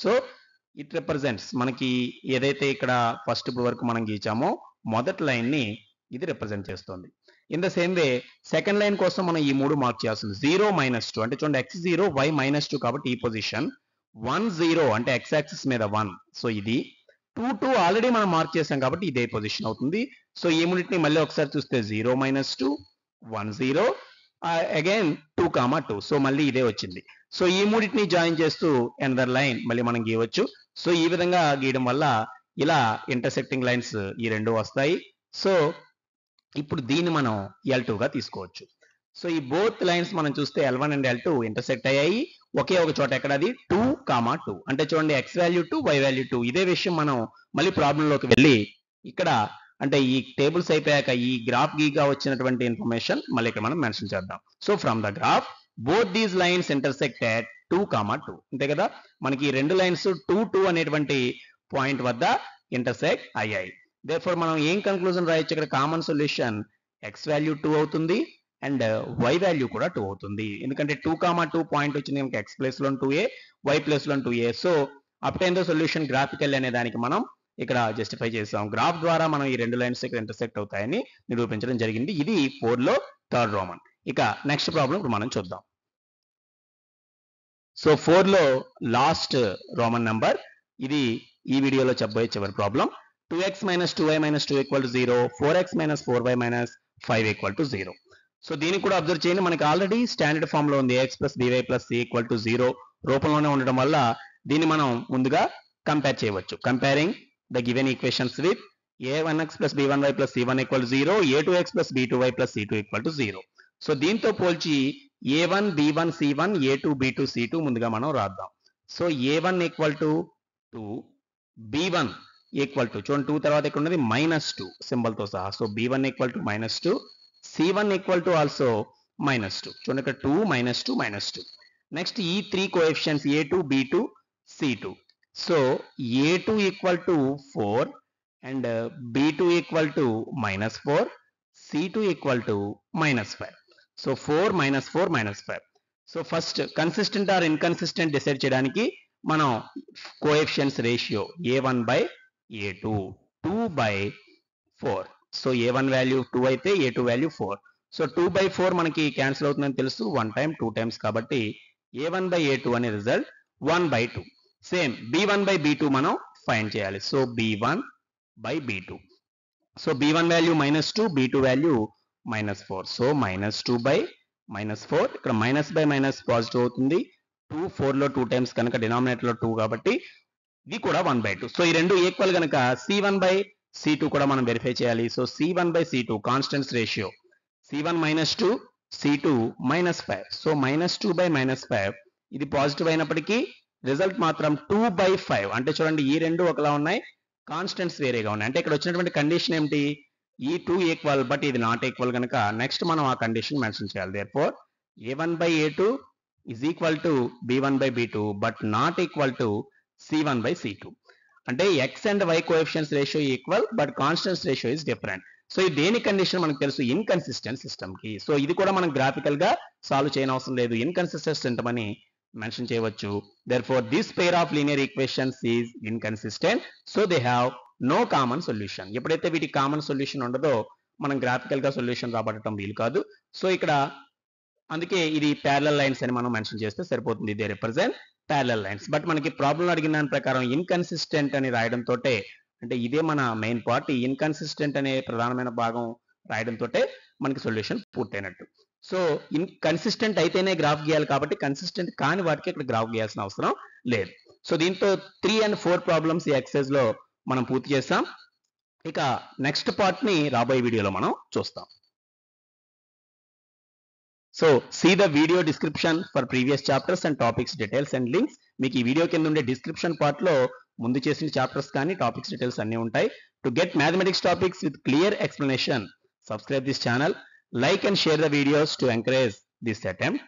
సో ఇట్ రిప్రజెంట్స్ మనకి ఏదైతే ఇక్కడ ఫస్ట్ వరకు మనం గీచామో మొదటి లైన్ ని ఇది రిప్రజెంట్ చేస్తుంది. In the same way second line కోసం మనం ఈ 3 మార్క్ చేయాల్సింది. 0 మైనస్ 2 అంటే చూడండి x 0 y మైనస్ 2 కాబట్టి ఈ పొజిషన్, 1 0 అంటే x యాక్సిస్ మీద 1. సో ఇది 2 2 ఆల్రెడీ మనం మార్క్ చేసాం కాబట్టి ఇదే పొజిషన్ అవుతుంది. సో ఈ మూడింటిని మళ్ళీ ఒకసారి చూస్తే 0 మైనస్ 2 1 0 అగైన్ 2 2. సో మళ్ళీ ఇదే వచ్చింది. సో ఈ మూడింటిని జాయిన్ చేస్తూ అనదర్ లైన్ మళ్ళీ మనం గీయవచ్చు. సో ఈ విధంగా గీయడం వల్ల ఇలా ఇంటర్సెక్టింగ్ లైన్స్ ఈ రెండు వస్తాయి. సో ఇప్పుడు దీన్ని మనం L2 గా తీసుకోవచ్చు. సో ఈ బోత్ లైన్స్ మనం చూస్తే L1 అండ్ L2 ఇంటర్సెక్ట్ అయ్యాయి ఒకే ఒక చోట. ఎక్కడ అది 2, 2 అంటే చూడండి x వాల్యూ 2, y వాల్యూ 2. ఇదే విషయం మనం మళ్ళీ ప్రాబ్లంలోకి వెళ్ళి ఇక్కడ అంటే ఈ టేబుల్స్ అయిపోయాక ఈ గ్రాఫ్ గీగా వచ్చినటువంటి ఇన్ఫర్మేషన్ మళ్ళీ ఇక్కడ మనం మెన్షన్ చేద్దాం. So from the graph both these lines intersect at 2, 2 అంతే కదా. మనకి ఈ రెండు లైన్స్ 2, 2 అనేటువంటి పాయింట్ వద్ద ఇంటర్సెక్ట్ అయ్యాయి. దేర్ఫోర్ మనం ఏం కన్క్లూజన్ రాయొచ్చు ఇక్కడ? కామన్ సొల్యూషన్ x వాల్యూ 2 అవుతుంది అండ్ y వాల్యూ కూడా 2 అవుతుంది. ఎందుకంటే 2, 2 పాయింట్ వచ్చింది మనకి x ప్లేస్ లో 2a, y ప్లేస్ లో 2a. So obtain the solution graphical అనే దానికి మనం ఇక్కడ జస్టిఫై చేసాం. గ్రాఫ్ ద్వారా మనం ఈ రెండు లైన్స్ ఇక్కడ ఇంటర్సెక్ట్ అవుతాయని నిరూపించడం జరిగింది. ఇది 4 లో థర్డ్ రోమన్. ఇక నెక్స్ట్ ప్రాబ్లం ఇప్పుడు మనం చూద్దాం. సో 4 లో లాస్ట్ రోమన్ నంబర్, ఇది ఈ వీడియోలో చెప్పబోయే చివరి problem. 2x minus 2y minus 2 equal to 0, 4x minus 4y minus 5 equal to 0. So దీనికి కూడా అబ్జర్వ్ చేయండి, మనకి ఆల్రెడీ స్టాండర్డ్ ఫామ్ లో ఉంది ax plus by plus c equal to 0 రూపంలోనే ఉండడం వల్ల దీన్ని మనం ముందుగా కంపేర్ చేయవచ్చు. Comparing the given equations with a1x plus b1y plus c1 equal to 0, a2x plus b2y plus c2 equal to 0. So దీంతో పోల్చి a1 b1 c1, a2 b2 c2 ముందుగా మనం రాద్దాం. So a1 equal to 2, b1 equal to చూడండి 2 తర్వాత ఇక్కడ ఉన్నది -2 symbol తో సహా. So b1 equal to -2, c1 equal to also -2. చూడండి ఇక్కడ 2 -2 -2. నెక్స్ట్ ఈ 3 coefficients a2 b2 c2. So a2 equal to 4 and b2 equal to -4, c2 equal to -5. So 4 -4 -5. So first consistent or inconsistent decide చేయడానికి మనం coefficients ratio a1 by a2 2/4. So a1 value 2 అయితే a2 value 4. So 2/4 మనకి cancel అవుతుందని తెలుసు, 1 time 2 times కాబట్టి a1 by a2 అనే result 1/2. Same b1 by b2 మనం find చేయాలి. So b1 by b2. So b1 value -2, b2 value -4. So -2/-4, ఇక్కడ minus by minus positive అవుతుంది. 2 4 లో 2 టైమ్స్ కనుక డినామినేటర్ లో 2 కాబట్టి ఇది కూడా 1/2. సో ఈ రెండు ఈక్వల్ కనుక c1 by c2 కూడా మనం వెరిఫై చేయాలి. So c1 by c2 constants ratio c1 -2, c2 -5. So -2/-5 ఇది పాజిటివ్ అయినప్పటికీ రిజల్ట్ మాత్రం 2/5. అంటే చూడండి ఈ రెండు ఒకలా ఉన్నాయి, కాన్స్టెంట్స్ వేరేగా ఉన్నాయి. అంటే ఇక్కడ వచ్చినటువంటి కండిషన్ ఏమిటి? ఈ 2 ఈక్వల్ బట్ ఇది నాట్ ఈక్వల్ కనుక నెక్స్ట్ మనం ఆ కండిషన్ మెన్షన్ చేయాలి. Therefore a1 by a2 is equal to b1 by b2 but not equal to c1 by c2. అంటే x and y coefficients ratio equal but constants ratio is different. So ఇది దేని condition మనకు తెలుసు? Inconsistent system కి. So ఇది కూడా మనం graphical గా సాల్వ్ చేయని అవసరం లేదు, ఇన్కన్సిస్టెంట్ సిస్టమ్ అని మెన్షన్ చేయవచ్చు. therefore this pair of linear equations is inconsistent, so they have no common solution. ఎప్పుడైతే వీటి కామన్ సొల్యూషన్ ఉండదో మనం గ్రాఫికల్ గా సొల్యూషన్ రాబట్టడం వీలు కాదు. సో ఇక్కడ అందుకే ఇది ప్యారలల్ లైన్స్ అని మనం మెన్షన్ చేస్తే సరిపోతుంది. They represent parallel lines. But మనకి ప్రాబ్లం అడిగిన దాని ప్రకారం ఇన్కన్సిస్టెంట్ అని రాయడంతో, అంటే ఇదే మన మెయిన్ పార్ట్, ఈ ఇన్కన్సిస్టెంట్ అనే ప్రధానమైన భాగం రాయడంతో మనకి సొల్యూషన్ పూర్తయినట్టు. సో కన్సిస్టెంట్ అయితేనే గ్రాఫ్ గీయాలి కాబట్టి కన్సిస్టెంట్ కాని వాటికి ఇక్కడ గ్రాఫ్ గీయాల్సిన అవసరం లేదు. సో దీంతో 3 and 4 ప్రాబ్లమ్స్ ఈ ఎక్సర్సైజ్ లో మనం పూర్తి చేస్తాం. ఇక నెక్స్ట్ పార్ట్ ని రాబోయే వీడియోలో మనం చూస్తాం. So see the video description for previous chapters and topics details and links. మీకు ఈ వీడియో కింద ఉండే డిస్క్రిప్షన్ పార్ట్ లో ముందు చేసిన చాప్టర్స్ కానీ టాపిక్స్ డీటెయిల్స్ అన్ని ఉంటాయి. To get mathematics topics with clear explanation, subscribe this channel, like and share the videos to encourage this attempt.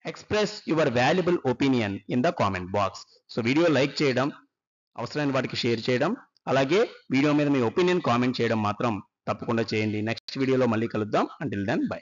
Express your valuable opinion in the comment box. So video like చేయడం, అవసరమైన వాటికి share చేయడం, అలాగే video మీద మీ opinion comment చేయడం మాత్రం తప్పకుండా చేయండి. నెక్స్ట్ వీడియోలో మళ్ళీ కలుద్దాం. Until then by.